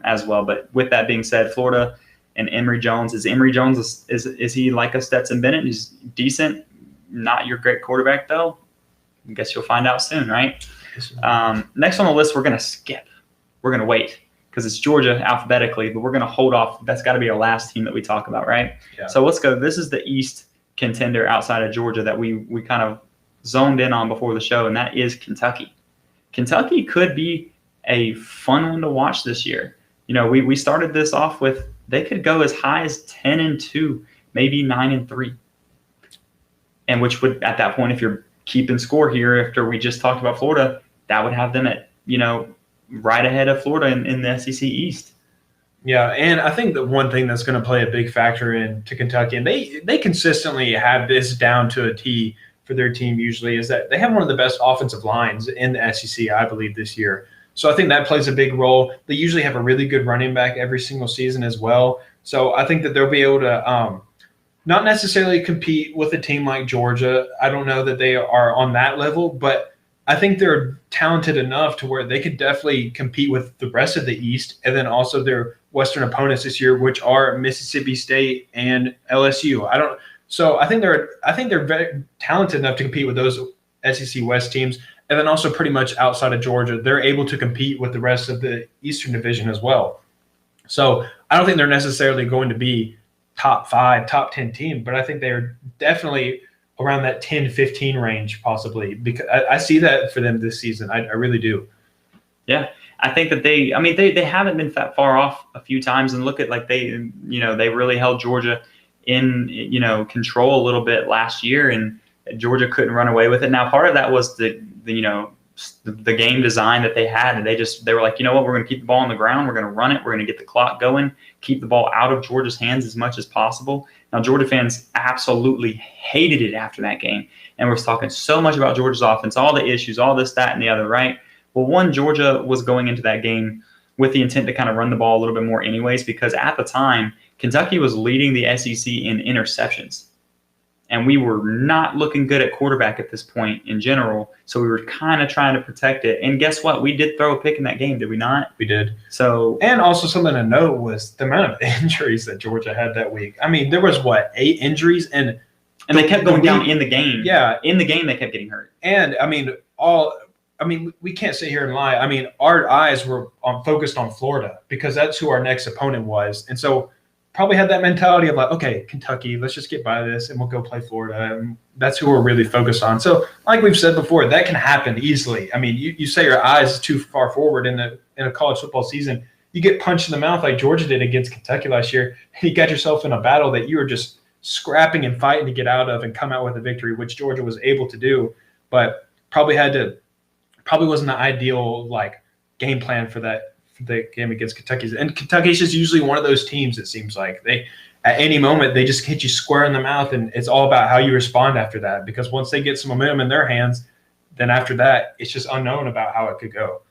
as well. But with that being said, Florida and Emory Jones, is he like a Stetson Bennett? He's decent, not your great quarterback, though. I guess you'll find out soon, right? Next on the list, we're going to skip. We're going to wait because it's Georgia alphabetically, but we're going to hold off. That's got to be our last team that we talk about, right? Yeah. So let's go. This is the East contender outside of Georgia that we kind of zoned in on before the show, and that is Kentucky. Kentucky could be a fun one to watch this year. We started this off with they could go as high as 10-2, maybe 9-3. And which would, at that point, if you're keeping score here after we just talked about Florida, that would have them at, right ahead of Florida in the SEC East. Yeah, and I think the one thing that's going to play a big factor into Kentucky, and they consistently have this down to a T for their team usually, is that they have one of the best offensive lines in the SEC, I believe, this year. So I think that plays a big role. They usually have a really good running back every single season as well. So I think that they'll be able to not necessarily compete with a team like Georgia. I don't know that they are on that level, but I think they're talented enough to where they could definitely compete with the rest of the East, and then also their Western opponents this year, which are Mississippi State and LSU. I think they're very talented enough to compete with those SEC West teams, and then also pretty much outside of Georgia, they're able to compete with the rest of the Eastern Division as well. So I don't think they're necessarily going to be top 5, top 10 team, but I think they're definitely around that 10-15 range possibly, because I see that for them this season. I really do. Yeah. I think that they haven't been that far off a few times, and look at they really held Georgia in, control a little bit last year, and Georgia couldn't run away with it. Now, part of that was the game design that they had, and they were like, you know what, we're going to keep the ball on the ground, we're going to run it, we're going to get the clock going, keep the ball out of Georgia's hands as much as possible. Now, Georgia fans absolutely hated it after that game, and we're talking so much about Georgia's offense, all the issues, all this, that, and the other, right? Well, one, Georgia was going into that game with the intent to kind of run the ball a little bit more anyways, because at the time, Kentucky was leading the SEC in interceptions. And we were not looking good at quarterback at this point in general, so we were kind of trying to protect it. And guess what? We did throw a pick in that game, did we not? We did. So, and also something to note was the amount of injuries that Georgia had that week. I mean, there was, 8 injuries? And they kept going down in the game. Yeah. In the game, they kept getting hurt. And, we can't sit here and lie. I mean, our eyes were focused on Florida because that's who our next opponent was. And so probably had that mentality of okay, Kentucky, let's just get by this and we'll go play Florida. And that's who we're really focused on. So like we've said before, that can happen easily. I mean, you say your eyes too far forward in a college football season, you get punched in the mouth like Georgia did against Kentucky last year. And you got yourself in a battle that you were just scrapping and fighting to get out of and come out with a victory, which Georgia was able to do, but probably wasn't the ideal game plan for the game against Kentucky. And Kentucky's just usually one of those teams, it seems like. They, at any moment, they just hit you square in the mouth, and it's all about how you respond after that. Because once they get some momentum in their hands, then after that, it's just unknown about how it could go.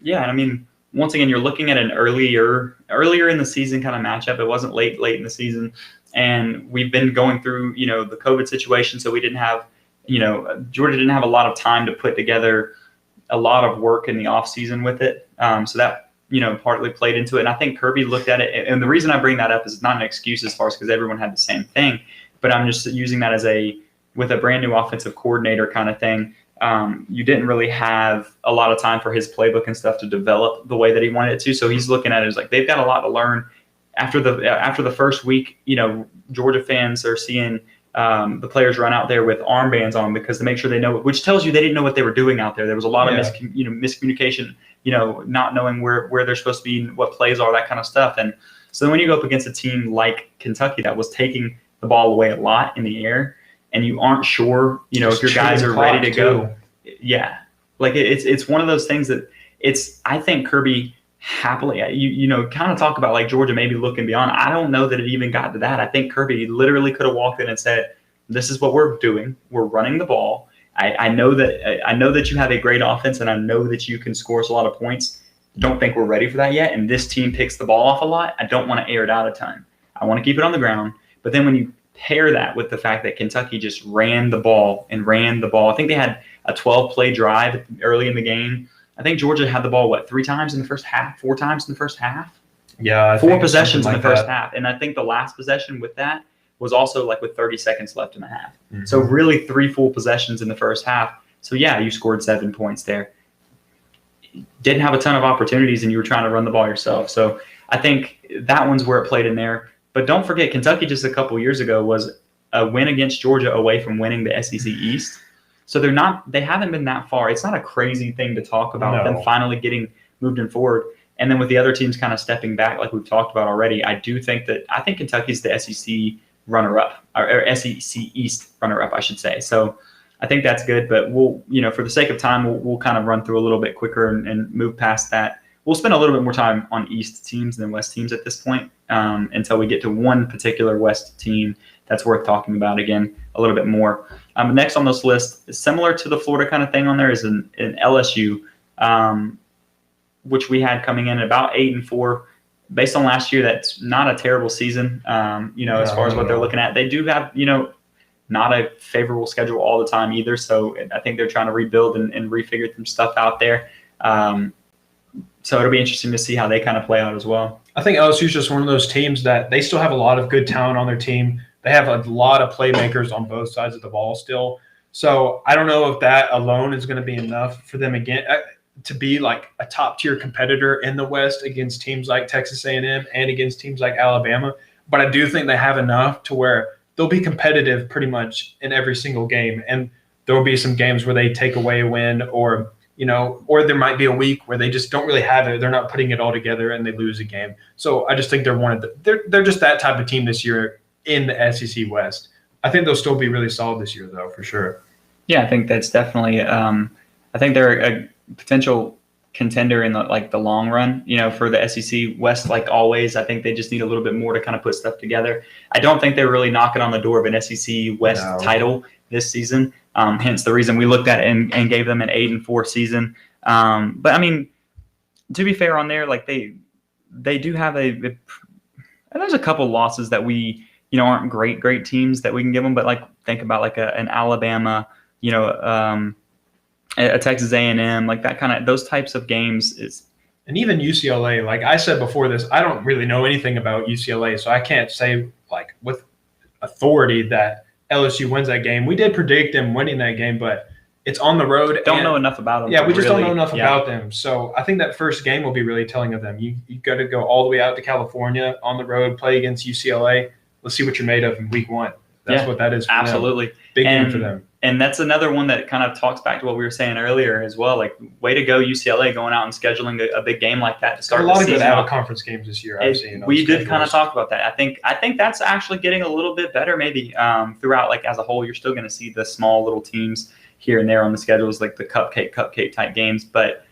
Yeah, and I mean, once again, you're looking at an earlier in the season kind of matchup. It wasn't late in the season. And we've been going through, the COVID situation, so we didn't have, Georgia didn't have a lot of time to put together a lot of work in the offseason with it. So that, partly played into it. And I think Kirby looked at it. And the reason I bring that up is not an excuse as far as because everyone had the same thing, but I'm just using that as with a brand new offensive coordinator kind of thing. You didn't really have a lot of time for his playbook and stuff to develop the way that he wanted it to. So he's looking at it as they've got a lot to learn. After the first week, Georgia fans are seeing the players run out there with armbands on because to make sure they know, which tells you they didn't know what they were doing out there. There was a lot of miscommunication, not knowing where they're supposed to be, what plays are, that kind of stuff. And so then when you go up against a team like Kentucky that was taking the ball away a lot in the air, and you aren't sure, if your guys are ready to go. Yeah, it's one of those things that I think Kirby happily, kind of talk about Georgia maybe looking beyond. I don't know that it even got to that. I think Kirby literally could have walked in and said, "This is what we're doing. We're running the ball. I know that you have a great offense, and I know that you can score us a lot of points. Don't think we're ready for that yet. And this team picks the ball off a lot. I don't want to air it out a ton. I want to keep it on the ground. But then when you pair that with the fact that Kentucky just ran the ball. I think they had a 12-play drive early in the game. I think Georgia had the ball, 3 times in the first half, 4 times in the first half? Yeah. 4 possessions in the first half. And I think the last possession with that was also with 30 seconds left in the half. Mm-hmm. So really 3 full possessions in the first half. So, yeah, you scored 7 points there. Didn't have a ton of opportunities, and you were trying to run the ball yourself. So I think that one's where it played in there. But don't forget, Kentucky just a couple years ago was a win against Georgia away from winning the SEC East. So they haven't been that far. It's not a crazy thing to talk about them finally getting moving forward. And then with the other teams kind of stepping back, like we've talked about already, I think Kentucky's the SEC runner-up, or SEC East runner-up, I should say. So I think that's good, but we'll, for the sake of time, we'll kind of run through a little bit quicker and move past that. We'll spend a little bit more time on East teams than West teams at this point, until we get to one particular West team that's worth talking about again a little bit more. Next on this list, similar to the Florida kind of thing on there, is an LSU, which we had coming in at about 8-4. Based on last year, that's not a terrible season, as far as what they're looking at. They do have, not a favorable schedule all the time either. So I think they're trying to rebuild and refigure some stuff out there. So it'll be interesting to see how they kind of play out as well. I think LSU is just one of those teams that they still have a lot of good talent on their team. They have a lot of playmakers on both sides of the ball still. So I don't know if that alone is going to be enough for them again to be like a top-tier competitor in the West against teams like Texas A&M and against teams like Alabama. But I do think they have enough to where they'll be competitive pretty much in every single game. And there will be some games where they take away a win, or there might be a week where they just don't really have it. They're not putting it all together and they lose a game. So I just think they're just that type of team this year in the SEC West. I think they'll still be really solid this year, though, for sure. Yeah, I think that's definitely I think they're a potential contender in the long run, for the SEC West. Like always, I think they just need a little bit more to kind of put stuff together. I don't think they're really knocking on the door of an SEC West title this season. Hence the reason we looked at it and gave them an 8-4 season. But I mean, to be fair on there, like they do have and there's a couple losses that we, aren't great teams that we can give them. But like think about like an Alabama, a Texas A&M, like that kind of those types of games is. And even UCLA, like I said before this, I don't really know anything about UCLA, so I can't say like with authority that LSU wins that game. We did predict them winning that game, but it's on the road. Don't know enough about them. Yeah, we just don't know enough about them. So I think that first game will be really telling of them. You got to go all the way out to California on the road, play against UCLA. Let's see what you're made of in week one. That's what that is for absolutely. them. Big game for them. And that's another one that kind of talks back to what we were saying earlier as well. Like, way to go, UCLA, going out and schelding a big game like that to start the season. A lot of good out-of-conference games this year I've seen. We did kind of talk about that. I think that's actually getting a little bit better maybe throughout, like, as a whole. You're still going to see the small little teams here and there on the schedules, like the cupcake type games. But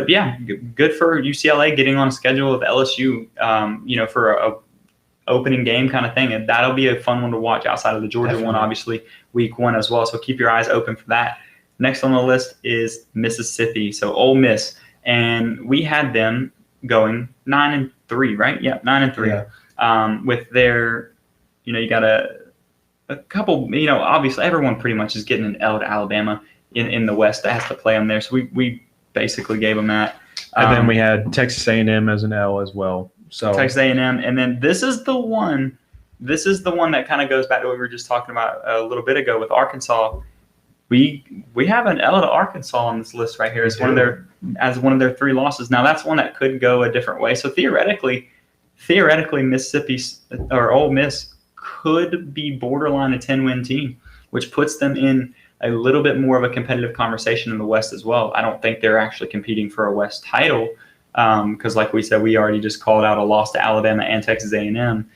yeah, good for UCLA getting on a schedule of LSU, for a opening game kind of thing, and that'll be a fun one to watch outside of the Georgia one, obviously week one as well. So keep your eyes open for that. Next on the list is Mississippi, so Ole Miss, and we had them going 9-3, right? Yeah, 9-3. Yeah. With their, you got a couple, obviously everyone pretty much is getting an L to Alabama in the West that has to play them there. So we basically gave them that. And then we had Texas A&M as an L as well. So Texas A&M, and then this is the one that kind of goes back to what we were just talking about a little bit ago with Arkansas. We have an L to Arkansas on this list right here as one of their 3 losses. Now that's one that could go a different way. So theoretically, Mississippi or Ole Miss could be borderline a 10-win team, which puts them in a little bit more of a competitive conversation in the West as well. I don't think they're actually competing for a West title. Because like we said, we already just called out a loss to Alabama and Texas A&M.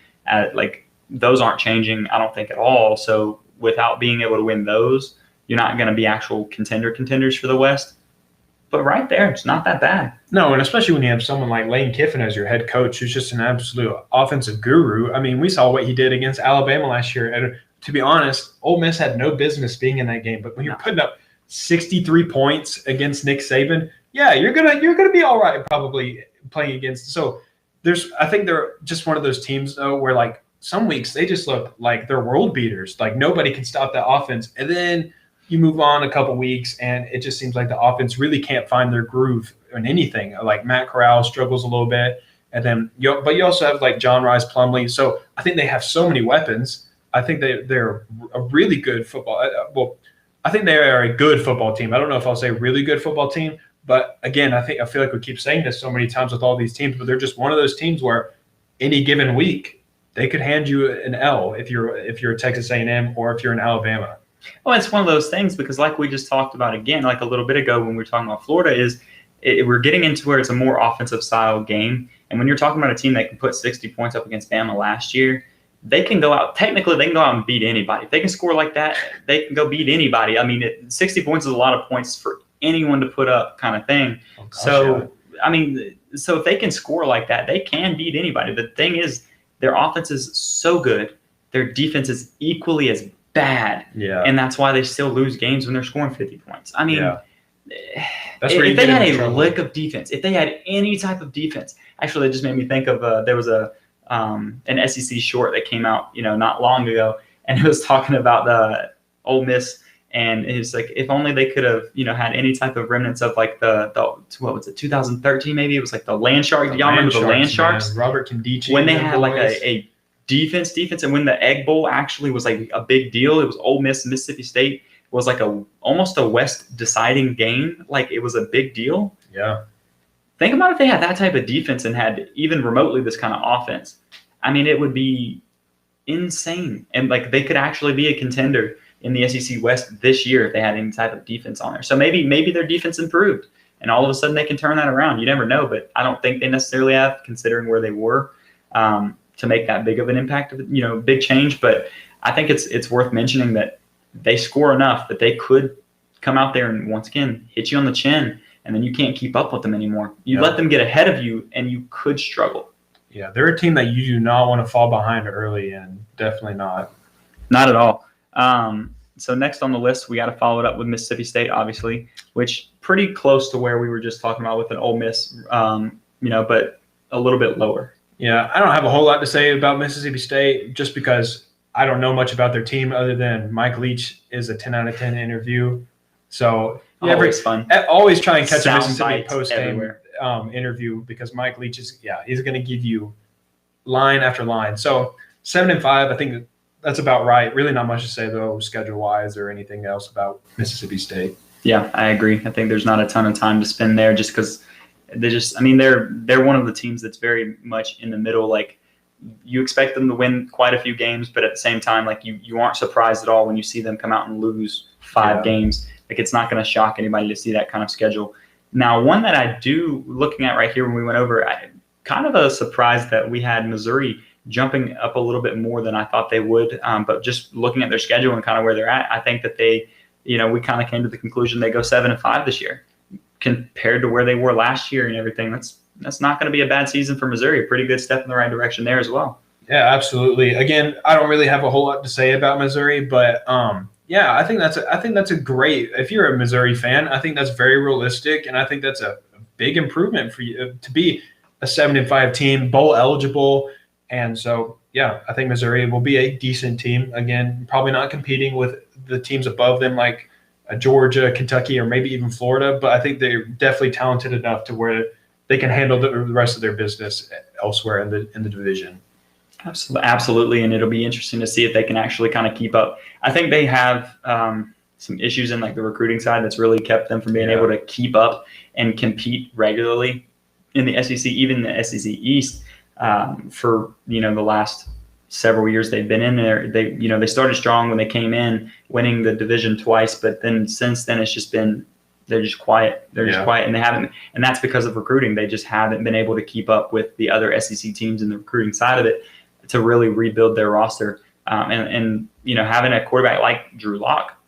Those aren't changing, I don't think, at all. So without being able to win those, you're not going to be actual contenders for the West. But right there, it's not that bad. No, and especially when you have someone like Lane Kiffin as your head coach, who's just an absolute offensive guru. I mean, we saw what he did against Alabama last year. And to be honest, Ole Miss had no business being in that game. But when you're putting up 63 points against Nick Saban, yeah, you're gonna be all right probably playing against. So I think they're just one of those teams though where like some weeks they just look like they're world beaters. Like nobody can stop that offense, and then you move on a couple weeks and it just seems like the offense really can't find their groove in anything. Like Matt Corral struggles a little bit, and then but you also have like John Rice Plumlee. So I think they have so many weapons. I think they're a really good football. I think they are a good football team. I don't know if I'll say really good football team. But again, I feel like we keep saying this so many times with all these teams, but they're just one of those teams where any given week they could hand you an L if you're a Texas A&M or if you're in Alabama. Well, it's one of those things because like we just talked about again, like a little bit ago when we were talking about Florida, is we're getting into where it's a more offensive style game. And when you're talking about a team that can put 60 points up against Bama last year, they can go out and beat anybody. If they can score like that, they can go beat anybody. I mean, 60 points is a lot of points for anyone to put up kind of thing. Oh, gosh, I mean, so if they can score like that, they can beat anybody. The thing is, their offense is so good. Their defense is equally as bad. Yeah. And that's why they still lose games when they're scoring 50 points. I mean, if they had a lick of defense, if they had any type of defense, actually, it just made me think of there was an SEC short that came out, not long ago, and it was talking about the Ole Miss, and it's like if only they could have, had any type of remnants of like the what was it, 2013 maybe? It was like the Land Sharks. Y'all remember the Land Sharks? Robert Condici. When they had like a defense, and when the Egg Bowl actually was like a big deal. It was Ole Miss and Mississippi State. It was like almost a West deciding game. Like it was a big deal. Yeah. Think about if they had that type of defense and had even remotely this kind of offense. I mean, it would be insane. And like they could actually be a contender in the SEC West this year if they had any type of defense on there. So maybe their defense improved and all of a sudden they can turn that around. You never know, but I don't think they necessarily have, considering where they were, to make that big of an impact of, big change. But I think it's worth mentioning that they score enough that they could come out there and once again hit you on the chin, and then you can't keep up with them anymore. You let them get ahead of you and you could struggle. Yeah, they're a team that you do not want to fall behind early in. Definitely not. Not at all. So next on the list, we got to follow it up with Mississippi State, obviously, which pretty close to where we were just talking about with an Ole Miss, but a little bit lower. Yeah, I don't have a whole lot to say about Mississippi State just because I don't know much about their team other than Mike Leach is a 10 out of 10 interview. So always fun. Always try and catch Sound a Mississippi post-game interview because Mike Leach is he's going to give you line after line. So 7-5, I think that's about right. Really not much to say though, schedule-wise or anything else about Mississippi State. Yeah, I agree. I think there's not a ton of time to spend there just because they're one of the teams that's very much in the middle. Like you expect them to win quite a few games, but at the same time, like you aren't surprised at all when you see them come out and lose 5 games. Like it's not going to shock anybody to see that kind of schedule. Now, one that I do, looking at right here when we went over, kind of a surprise that we had Missouri jumping up a little bit more than I thought they would. But just looking at their schedule and kind of where they're at, I think that they, we kind of came to the conclusion they go 7-5 this year compared to where they were last year and everything. That's not going to be a bad season for Missouri. A pretty good step in the right direction there as well. Yeah, absolutely. Again, I don't really have a whole lot to say about Missouri, but I think that's a great. If you're a Missouri fan, I think that's very realistic, and I think that's a big improvement for you to be a 7-5 team, bowl eligible, and so I think Missouri will be a decent team. Again, probably not competing with the teams above them like Georgia, Kentucky, or maybe even Florida, but I think they're definitely talented enough to where they can handle the rest of their business elsewhere in the division. Absolutely, and it'll be interesting to see if they can actually kind of keep up. I think they have some issues in like the recruiting side that's really kept them from being able to keep up and compete regularly in the SEC, even the SEC East. For the last several years they've been in there, they started strong when they came in, winning the division twice, but then since then it's just been they're just quiet. They're just quiet, and they haven't, and that's because of recruiting. They just haven't been able to keep up with the other SEC teams in the recruiting side of it to really rebuild their roster. And having a quarterback like Drew Lock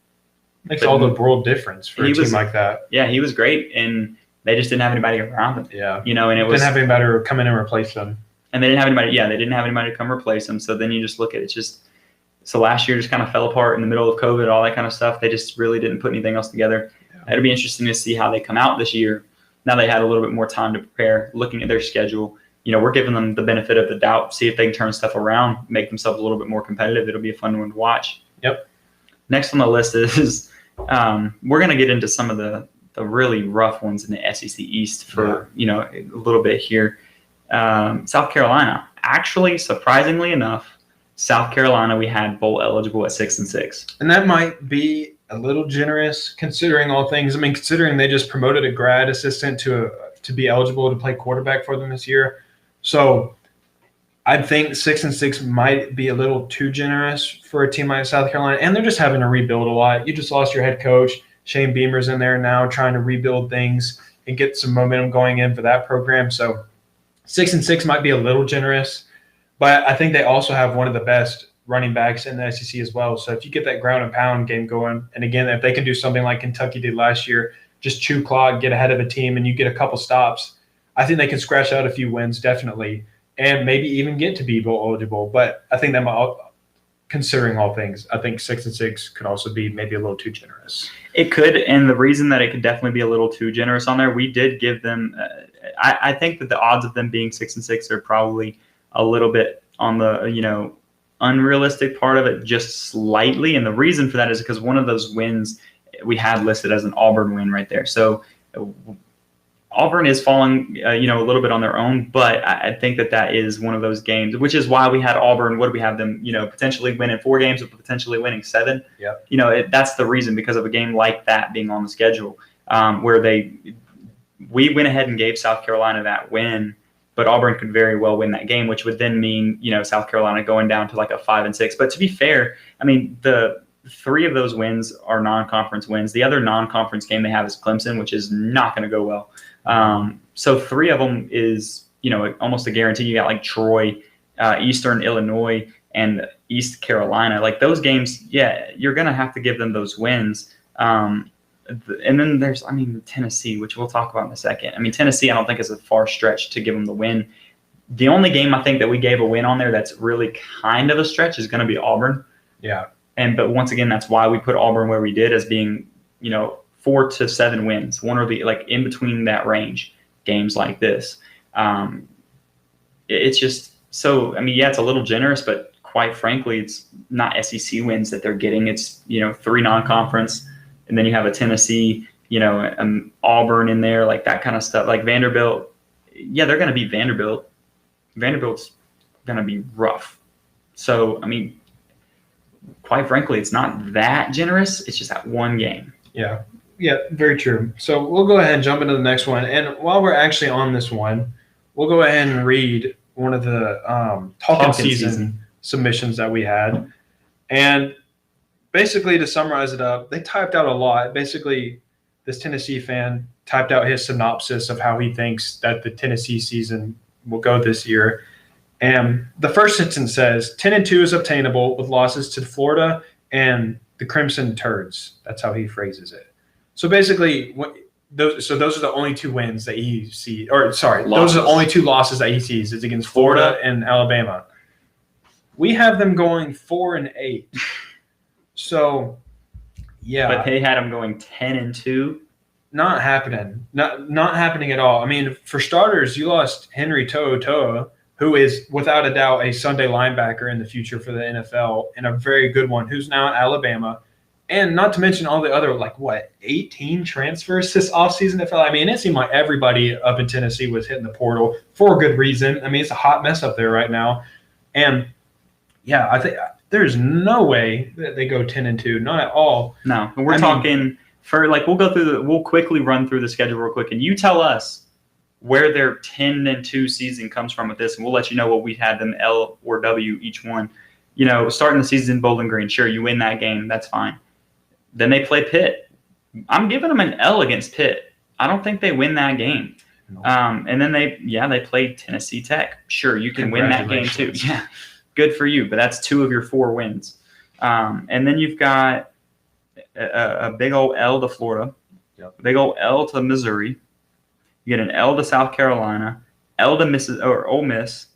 makes all the world difference for a team like that. Yeah, he was great, and they just didn't have anybody around him. Yeah, and it didn't have anybody to come in and replace them. And they didn't have anybody. Yeah, they didn't have anybody to come replace him. So then you just look at it. So last year just kind of fell apart in the middle of COVID, all that kind of stuff. They just really didn't put anything else together. Yeah. It'll be interesting to see how they come out this year. Now they had a little bit more time to prepare. Looking at their schedule, we're giving them the benefit of the doubt. See if they can turn stuff around, make themselves a little bit more competitive. It'll be a fun one to watch. Yep. Next on the list is we're going to get into some of the really rough ones in the SEC East for a little bit here. South Carolina, actually, surprisingly enough, South Carolina we had bowl eligible at 6-6, and that might be a little generous considering all things. I mean, considering they just promoted a grad assistant to be eligible to play quarterback for them this year, so I think 6-6 might be a little too generous for a team like South Carolina, and they're just having to rebuild a lot. You just lost your head coach. Shane Beamer's in there now trying to rebuild things. and get some momentum going in for that program. So 6-6 might be a little generous, but I think they also have one of the best running backs in the SEC as well. So if you get that ground and pound game going, and again, if they can do something like Kentucky did last year, just chew clock, get ahead of a team, and you get a couple stops, I think they can scratch out a few wins definitely, and maybe even get to be bowl eligible. But I think considering all things, I think 6-6 could also be maybe a little too generous. It could, and the reason that it could definitely be a little too generous on there, we did give them. I think that the odds of them being 6-6 are probably a little bit on the unrealistic part of it, just slightly. And the reason for that is because one of those wins we had listed as an Auburn win right there. So Auburn is falling, a little bit on their own, but I think that is one of those games, which is why we had Auburn. What do we have them, potentially winning 4 games, but potentially winning 7? Yeah. That's the reason, because of a game like that being on the schedule, where we went ahead and gave South Carolina that win, but Auburn could very well win that game, which would then mean, South Carolina going down to like a 5-6. But to be fair, I mean, the 3 of those wins are non-conference wins. The other non-conference game they have is Clemson, which is not going to go well. So 3 of them is, almost a guarantee. You got like Troy, Eastern Illinois, and East Carolina. Like those games, yeah, you're going to have to give them those wins. And then there's, Tennessee, which we'll talk about in a second. I mean, Tennessee, I don't think is a far stretch to give them the win. The only game I think that we gave a win on there that's really kind of a stretch is going to be Auburn. Yeah. But once again, that's why we put Auburn where we did, as being, 4 to 7 wins, one or the in between that range, games like this. It's just so, it's a little generous, but quite frankly, it's not SEC wins that they're getting. It's, 3 non-conference, and then you have a Tennessee, Auburn in there, like that kind of stuff. Like Vanderbilt, yeah, they're going to beat Vanderbilt. Vanderbilt's going to be rough. So, quite frankly, it's not that generous. It's just that one game. Yeah. Yeah, very true. So we'll go ahead and jump into the next one. And while we're actually on this one, we'll go ahead and read one of the Talkin season submissions that we had. And basically, to summarize it up, they typed out a lot. Basically, this Tennessee fan typed out his synopsis of how he thinks that the Tennessee season will go this year. And the first sentence says, 10-2 is obtainable with losses to Florida and the Crimson Turds. That's how he phrases it. So basically, those are the only 2 wins that he sees. Those are the only 2 losses that he sees. It's against Florida and Alabama. We have them going 4-8. So, yeah. But they had them going 10-2. Not happening. Not happening at all. For starters, you lost Henry To'oTo'o, who is without a doubt a Sunday linebacker in the future for the NFL, and a very good one, who's now at Alabama. And not to mention all the other, 18 transfers this offseason that fell. It seemed like everybody up in Tennessee was hitting the portal for a good reason. It's a hot mess up there right now. And, yeah, I think there's no way that they go 10-2, not at all. No, and we're talking for, we'll quickly run through the schedule real quick, and you tell us where their 10-2 season comes from with this, and we'll let you know what we had them L or W each one. Starting the season in Bowling Green, sure, you win that game, that's fine. Then they play Pitt. I'm giving them an L against Pitt. I don't think they win that game. No. And then they played Tennessee Tech. Sure, you can win that game too. Yeah, good for you, but that's 2 of your 4 wins. And then you've got a big old L to Florida, a big old L to Missouri. You get an L to South Carolina, L to Ole Miss,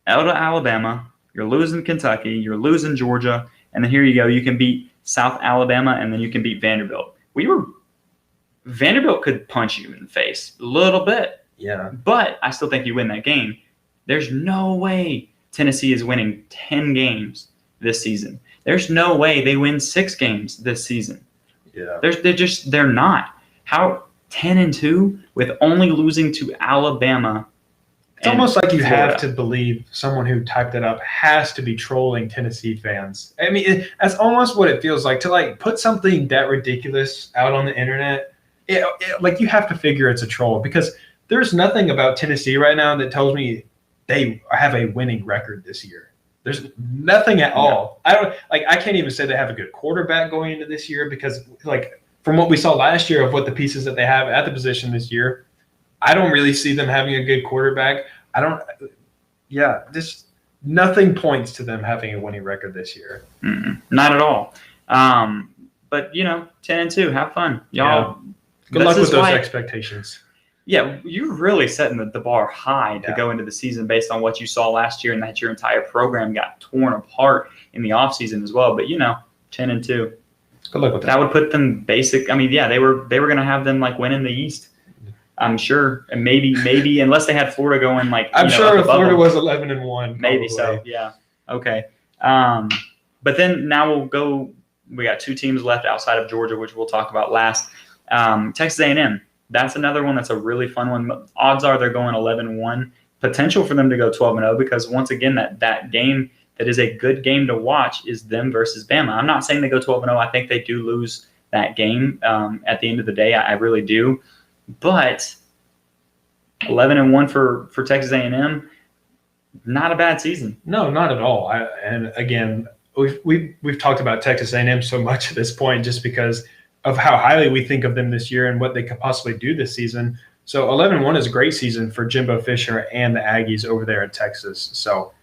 L to Alabama. You're losing Kentucky. You're losing Georgia. And then here you go. You can beat South Alabama, and then you can beat Vanderbilt. Vanderbilt could punch you in the face a little bit. Yeah. But I still think you win that game. There's no way Tennessee is winning 10 games this season. There's no way they win 6 games this season. Yeah. They're not. How 10-2 with only losing to Alabama? It's almost like you Florida. have to believe someone who typed it up has to be trolling Tennessee fans. That's almost what it feels like to put something that ridiculous out on the internet. You have to figure it's a troll, because there's nothing about Tennessee right now that tells me they have a winning record this year. There's nothing at all. I can't even say they have a good quarterback going into this year, because from what we saw last year of what the pieces that they have at the position this year, I don't really see them having a good quarterback. Just nothing points to them having a winning record this year. Not at all. But 10-2, have fun, y'all. Yeah. Good luck with those expectations. Yeah, you're really setting the bar high to go into the season based on what you saw last year, and that your entire program got torn apart in the offseason as well. But 10-2. Good luck with that. That would put them basic. I mean, yeah, they were going to have them like winning the East. I'm sure, and maybe unless they had Florida going like. I'm sure if Florida was 11-1. Maybe so. Yeah. Okay. But then now we'll go. We got 2 teams left outside of Georgia, which we'll talk about last. Texas A&M. That's another one that's a really fun one. Odds are they're going 11-1. Potential for them to go 12-0 because once again that game that is a good game to watch is them versus Bama. I'm not saying they go 12-0. I think they do lose that game at the end of the day. I really do. But 11-1 for Texas A&M, not a bad season. No, not at all. And again, we've talked about Texas A&M so much at this point just because of how highly we think of them this year and what they could possibly do this season. So 11-1 is a great season for Jimbo Fisher and the Aggies over there in Texas. So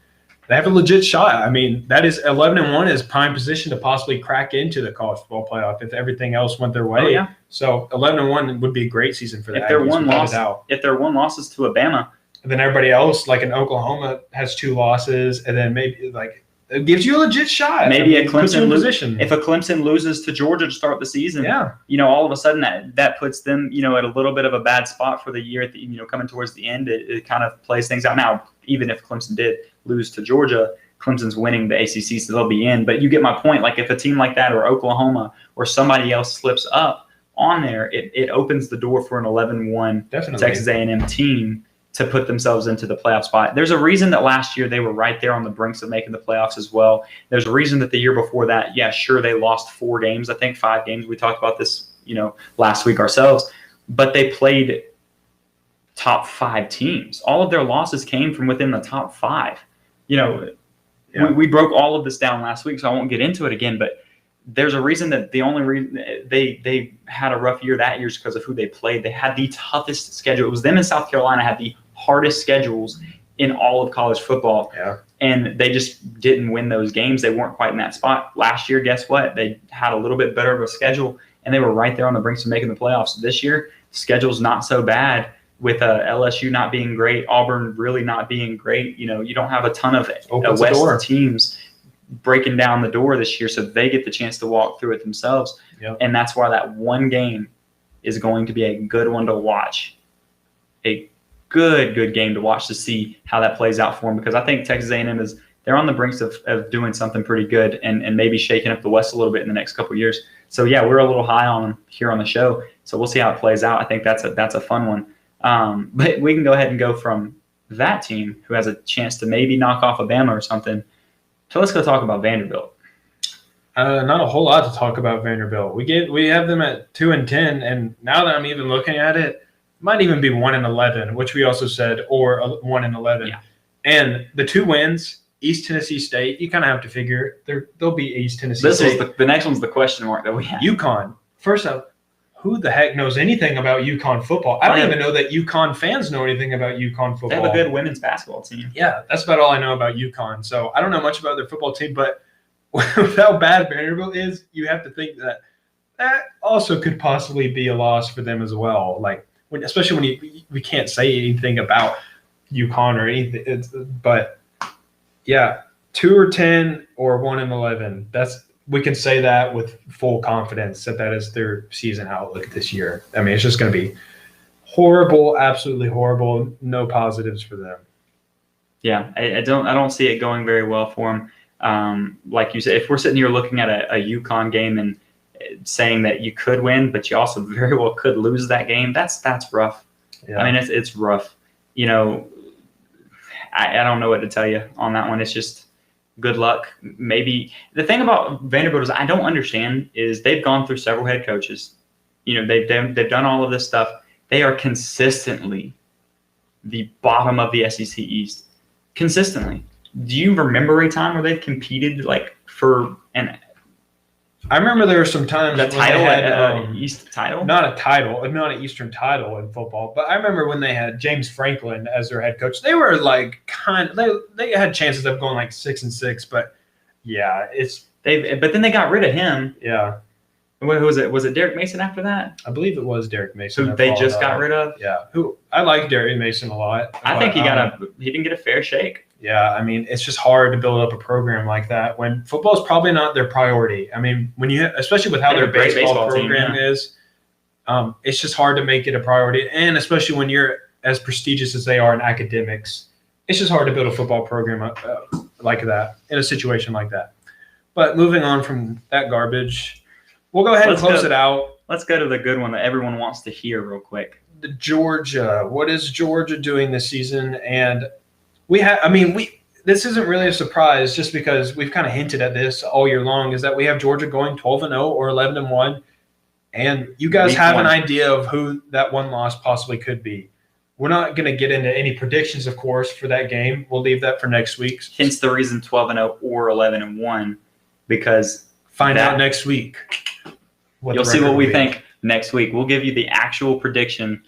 they have a legit shot. I mean, that is 11-1 is prime position to possibly crack into the college football playoff if everything else went their way. Oh, yeah. So 11-1 would be a great season for the Aggies. If they're 1 losses to Alabama, and then everybody else, like in Oklahoma, has 2 losses, and then maybe like it gives you a legit shot. Maybe a Clemson position. If a Clemson loses to Georgia to start the season, yeah, all of a sudden that puts them, at a little bit of a bad spot for the year. At the, coming towards the end, it kind of plays things out. Now, even if Clemson did lose to Georgia, Clemson's winning the ACC, so they'll be in. But you get my point. Like if a team like that or Oklahoma or somebody else slips up on there, it opens the door for an 11-1 Texas A&M team to put themselves into the playoff spot. There's a reason that last year they were right there on the brinks of making the playoffs as well. There's a reason that the year before that, yeah, sure, they lost 4 games. I think 5 games. We talked about this, last week ourselves. But they played top 5 teams. All of their losses came from within the top 5. We broke all of this down last week, so I won't get into it again. But there's a reason that the only reason they had a rough year that year is because of who they played. They had the toughest schedule. It was them and South Carolina had the hardest schedules in all of college football. Yeah. And they just didn't win those games. They weren't quite in that spot. Last year, guess what? They had a little bit better of a schedule, and they were right there on the brinks of making the playoffs. This year, schedule's not so bad with LSU not being great, Auburn really not being great. You don't have a ton of West teams breaking down the door this year, so they get the chance to walk through it themselves. Yep. And that's why that one game is going to be a good one to watch, a good game to watch to see how that plays out for them, because I think Texas A&M they're on the brinks of doing something pretty good and maybe shaking up the West a little bit in the next couple of years. So yeah, we're a little high on them here on the show, so we'll see how it plays out. I think that's a fun one. But we can go ahead and go from that team who has a chance to maybe knock off Alabama or something. So let's go talk about Vanderbilt. Not a whole lot to talk about Vanderbilt. We have them at 2-10, and now that I'm even looking at it, it might even be 1-11, which we also said, or 1-11. Yeah. And the 2 wins, East Tennessee State, you kind of have to figure they'll be East Tennessee State. The next one's the question mark that we have. UConn. First off, who the heck knows anything about UConn football? I don't even know that UConn fans know anything about UConn football. They have a good women's basketball team. Yeah, that's about all I know about UConn. So I don't know much about their football team, but with how bad Vanderbilt is, you have to think that also could possibly be a loss for them as well. Like, especially when we can't say anything about UConn or anything. But yeah, 2-10 or 1-11. We can say that with full confidence that is their season outlook this year. I mean, it's just going to be horrible, absolutely horrible. No positives for them. Yeah, I don't see it going very well for them. Like you said, if we're sitting here looking at a UConn game and saying that you could win, but you also very well could lose that game, that's rough. Yeah. I mean, it's rough. I don't know what to tell you on that one. It's just good luck. Maybe the thing about Vanderbilt is I don't understand is they've gone through several head coaches. They've done all of this stuff. They are consistently the bottom of the SEC East. Consistently. Do you remember a time where they've competed like for an I remember there were some times The when title, they had East title? not an Eastern title in football, but I remember when they had James Franklin as their head coach. They were like they had chances of going like 6-6, but yeah, But then they got rid of him. yeah. Who was it? Was it Derek Mason after that? I believe it was Derek Mason. Who they just got rid of? Yeah. Who I like Derek Mason a lot. I think he didn't get a fair shake. Yeah, I mean, it's just hard to build up a program like that when football is probably not their priority. I mean, especially with how their baseball program is, it's just hard to make it a priority. And especially when you're as prestigious as they are in academics, it's just hard to build a football program like that in a situation like that. But moving on from that garbage, we'll go ahead and close it out. Let's go to the good one that everyone wants to hear real quick. Georgia. What is Georgia doing this season? And this isn't really a surprise just because we've kind of hinted at this all year long, is that we have Georgia going 12-0 or 11-1. And you guys have an idea of who that one loss possibly could be. We're not going to get into any predictions, of course, for that game. We'll leave that for next week. Hence the reason 12-0 or 11-1, because find out next week. You'll see what we think next week. We'll give you the actual prediction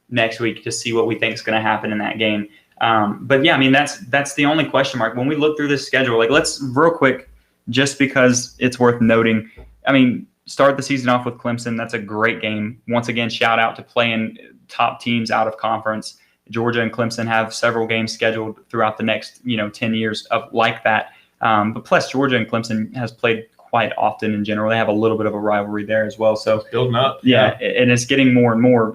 next week to see what we think is going to happen in that game. But yeah, I mean, that's the only question mark. When we look through this schedule, like let's real quick, just because it's worth noting. I mean, start the season off with Clemson. That's a great game. Once again, shout out to playing top teams out of conference. Georgia and Clemson have several games scheduled throughout the next, 10 years of like that. But plus Georgia and Clemson has played quite often in general. They have a little bit of a rivalry there as well. So it's building up. Yeah. And it's getting more and more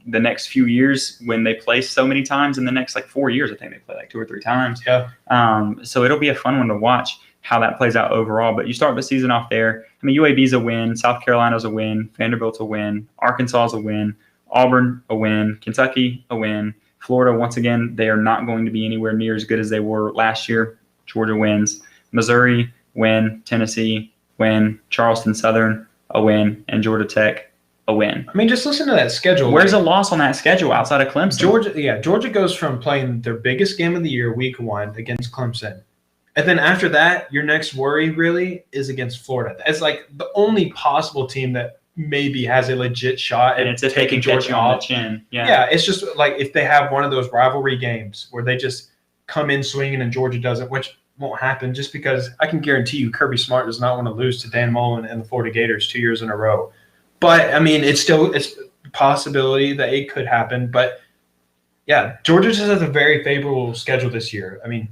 the next few years when they play so many times. In the next 4 years, I think they play 2 or 3 times. Yeah. So it'll be a fun one to watch how that plays out overall. But you start the season off there. I mean, UAB's a win. South Carolina's a win. Vanderbilt's a win. Arkansas's a win. Auburn, a win. Kentucky, a win. Florida, once again, they are not going to be anywhere near as good as they were last year. Georgia wins. Missouri, win. Tennessee, win. Charleston Southern, a win. And Georgia Tech, a win. I mean, just listen to that schedule. Where's a loss on that schedule outside of Clemson? Georgia goes from playing their biggest game of the year, week 1, against Clemson. And then after that, your next worry really is against Florida. It's the only possible team that maybe has a legit shot and it's if taking Georgia on the chin. Yeah, it's just if they have one of those rivalry games where they just come in swinging and Georgia doesn't, which won't happen just because I can guarantee you Kirby Smart does not want to lose to Dan Mullen and the Florida Gators 2 years in a row. But, I mean, it's a possibility that it could happen. But, yeah, Georgia just has a very favorable schedule this year. I mean,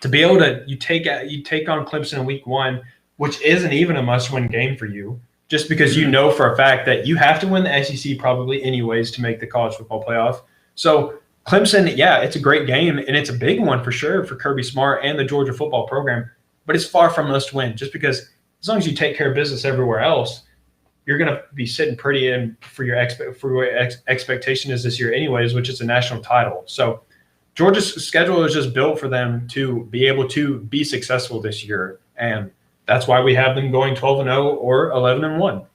to be able to you take on Clemson in week 1, which isn't even a must-win game for you, just because you know for a fact that you have to win the SEC probably anyways to make the college football playoff. So Clemson, yeah, it's a great game, and it's a big one for sure for Kirby Smart and the Georgia football program, but it's far from must-win just because as long as you take care of business everywhere else, you're going to be sitting pretty in for what expectation is this year anyways, which is a national title. So Georgia's schedule is just built for them to be able to be successful this year, and that's why we have them going 12-0 or 11-1.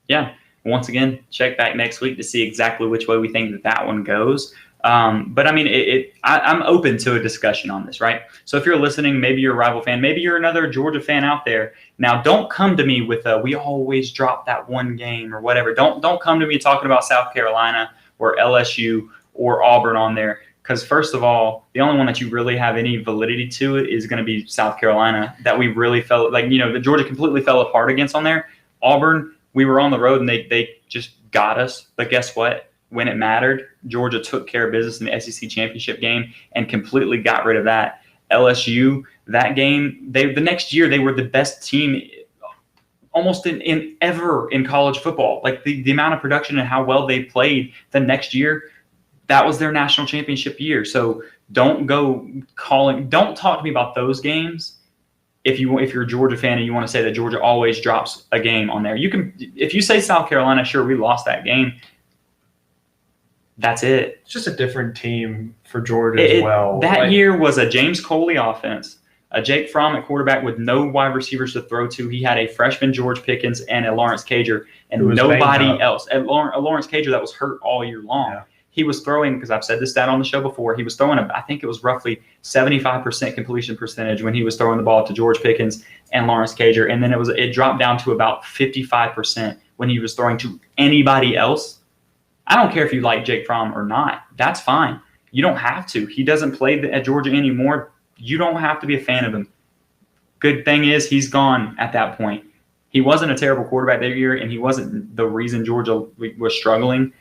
Yeah. Once again, check back next week to see exactly which way we think that one goes. But I mean, I'm open to a discussion on this, right? So if you're listening, maybe you're a rival fan, maybe you're another Georgia fan out there. Now, don't come to me with we always drop that one game or whatever. Don't come to me talking about South Carolina or LSU or Auburn on there. Because first of all, the only one that you really have any validity to it is going to be South Carolina that we really felt the Georgia completely fell apart against on there. Auburn, we were on the road and they just got us. But guess what? When it mattered, Georgia took care of business in the SEC championship game and completely got rid of that. LSU, that game, the next year they were the best team almost in ever in college football. The amount of production and how well they played the next year, that was their national championship year. So don't talk to me about those games. If you're a Georgia fan and you want to say that Georgia always drops a game on there, you can. If you say South Carolina, sure, we lost that game. That's it. It's just a different team for Georgia as well. That year was a James Coley offense, a Jake Fromm at quarterback with no wide receivers to throw to. He had a freshman George Pickens and a Lawrence Cager and nobody else. A Lawrence Cager that was hurt all year long. Yeah. he was throwing, because I've said this stat on the show before, he was throwing, I think it was roughly 75% completion percentage when he was throwing the ball to George Pickens and Lawrence Cager. And then it dropped down to about 55% when he was throwing to anybody else. I don't care if you like Jake Fromm or not. That's fine. You don't have to. He doesn't play at Georgia anymore. You don't have to be a fan of him. Good thing is he's gone at that point. He wasn't a terrible quarterback that year, and he wasn't the reason Georgia was struggling.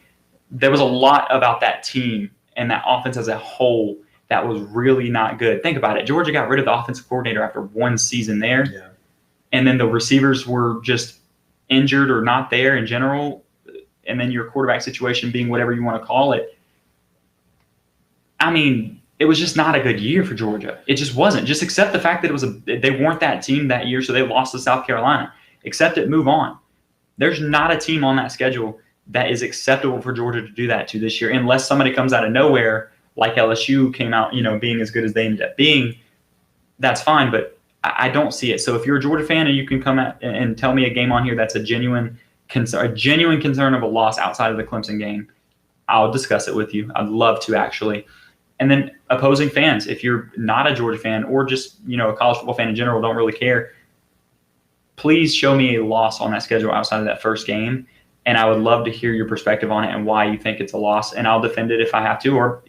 There was a lot about that team and that offense as a whole that was really not good. Think about it. Georgia got rid of the offensive coordinator after one season there. Yeah. And then the receivers were just injured or not there in general. And then your quarterback situation being whatever you want to call it. I mean, it was just not a good year for Georgia. It just wasn't. Just accept the fact that they weren't that team that year, so they lost to South Carolina. Accept it, move on. There's not a team on that schedule that is acceptable for Georgia to do that to this year, unless somebody comes out of nowhere, like LSU came out, being as good as they ended up being. That's fine, but I don't see it. So if you're a Georgia fan and you can come out and tell me a game on here that's a genuine concern of a loss outside of the Clemson game, I'll discuss it with you. I'd love to, actually. And then opposing fans, if you're not a Georgia fan or just a college football fan in general, don't really care, please show me a loss on that schedule outside of that first game. And I would love to hear your perspective on it and why you think it's a loss. And I'll defend it if I have to. Or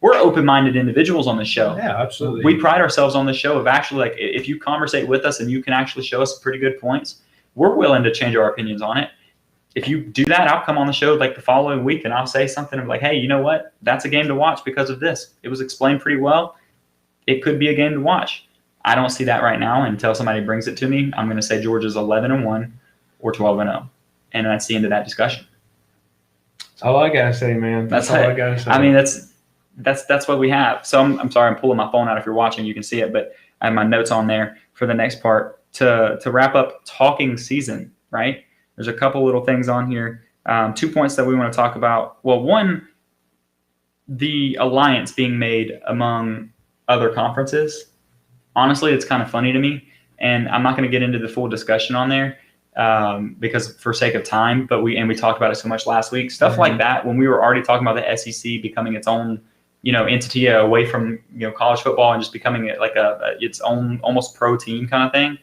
we're open-minded individuals on the show. Yeah, absolutely. We pride ourselves on the show of actually, if you conversate with us and you can actually show us pretty good points, we're willing to change our opinions on it. If you do that, I'll come on the show the following week and I'll say something of hey, you know what? That's a game to watch because of this. It was explained pretty well. It could be a game to watch. I don't see that right now. Until somebody brings it to me, I'm going to say Georgia's 11-1 or 12-0. And that's the end of that discussion. That's all I gotta say, man. That's all I gotta say. I mean, that's what we have. So I'm sorry, I'm pulling my phone out. If you're watching, you can see it, but I have my notes on there for the next part to wrap up talking season. Right? There's a couple little things on here. 2 points that we want to talk about. Well, one, the alliance being made among other conferences. Honestly, it's kind of funny to me, and I'm not going to get into the full discussion on there. Because for sake of time, but we talked about it so much last week. Stuff like that, when we were already talking about the SEC becoming its own, entity away from college football and just becoming its own almost pro team kind of thing.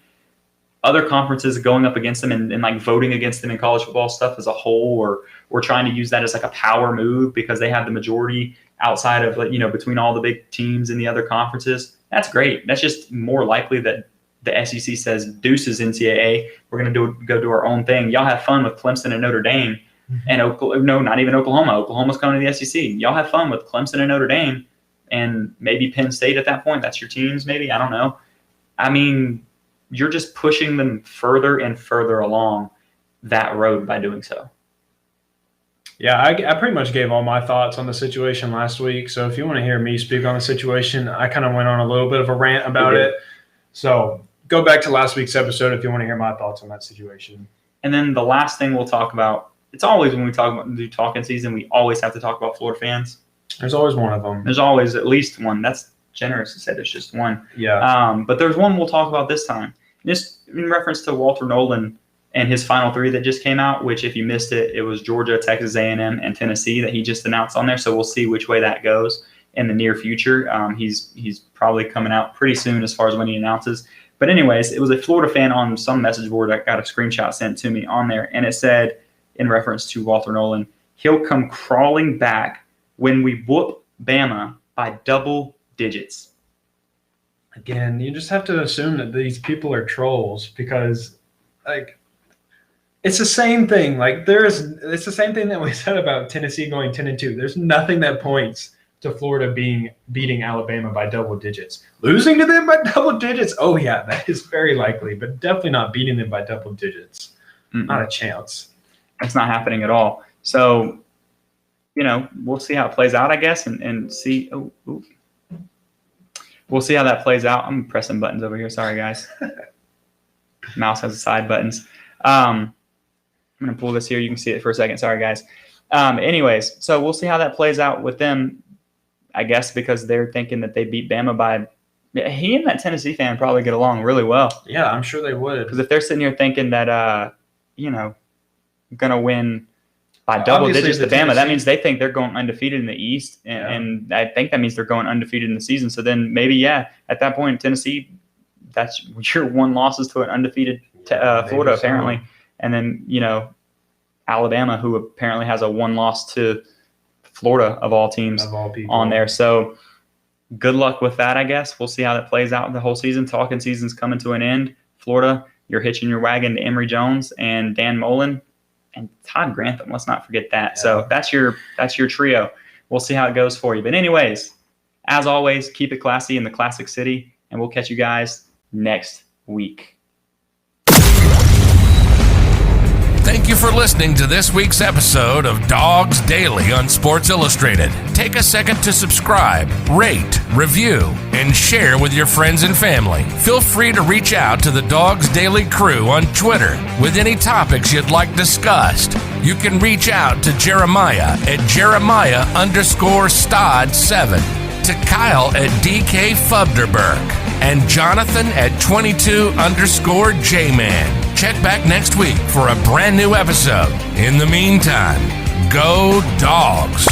Other conferences going up against them and voting against them in college football stuff as a whole, or trying to use that as a power move because they have the majority outside of between all the big teams in the other conferences. That's great. That's just more likely that the SEC says, deuces NCAA, we're going to go do our own thing. Y'all have fun with Clemson and Notre Dame. And not even Oklahoma. Oklahoma's coming to the SEC. Y'all have fun with Clemson and Notre Dame and maybe Penn State at that point. That's your teams maybe. I don't know. I mean, you're just pushing them further and further along that road by doing so. Yeah, I pretty much gave all my thoughts on the situation last week. So if you want to hear me speak on the situation, I kind of went on a little bit of a rant about it. So go back to last week's episode if you want to hear my thoughts on that situation. And then the last thing we'll talk about, it's always when we do talking season, we always have to talk about Florida fans. There's always one of them. There's always at least one. That's generous to say there's just one. Yeah. But there's one we'll talk about this time. Just in reference to Walter Nolan and his final three that just came out, which if you missed it, it was Georgia, Texas A&M, and Tennessee that he just announced on there. So we'll see which way that goes in the near future. He's probably coming out pretty soon as far as when he announces. But anyways, it was a Florida fan on some message board that got a screenshot sent to me on there. And it said, in reference to Walter Nolan, he'll come crawling back when we whoop Bama by double digits. Again, you just have to assume that these people are trolls because, it's the same thing. It's the same thing that we said about Tennessee going 10-2. There's nothing that points to Florida beating Alabama by double digits. Losing to them by double digits? Oh, yeah, that is very likely, but definitely not beating them by double digits. Not a chance. It's not happening at all. So, we'll see how it plays out, I guess, and see. We'll see how that plays out. I'm pressing buttons over here. Sorry, guys. Mouse has side buttons. I'm going to pull this here. You can see it for a second. Sorry, guys. Anyways, so we'll see how that plays out with them, I guess, because they're thinking that they beat Bama by – he and that Tennessee fan probably get along really well. Yeah, I'm sure they would. Because if they're sitting here thinking that, going to win by double Obviously, digits to the Bama. That Tennessee- means they think they're going undefeated in the East, and I think that means they're going undefeated in the season. So then maybe, at that point, Tennessee, that's your one losses to an undefeated Florida, apparently. And then, Alabama, who apparently has a one loss to Florida of all teams on there. So good luck with that, I guess. We'll see how that plays out the whole season. Talkin season's coming to an end. Florida, you're hitching your wagon to Emory Jones and Dan Mullen and Todd Grantham. Let's not forget that. Yeah. So that's your trio. We'll see how it goes for you. But anyways, as always, keep it classy in the Classic City, and we'll catch you guys next week. Thank you for listening to this week's episode of Dogs Daily on Sports Illustrated. Take a second to subscribe, rate, review, and share with your friends and family. Feel free to reach out to the Dogs Daily crew on Twitter with any topics you'd like discussed. You can reach out to Jeremiah at Jeremiah_Stod7, to Kyle at DK Fubderberg, and Jonathan at 22_J-Man. Check back next week for a brand new episode. In the meantime, go Dogs!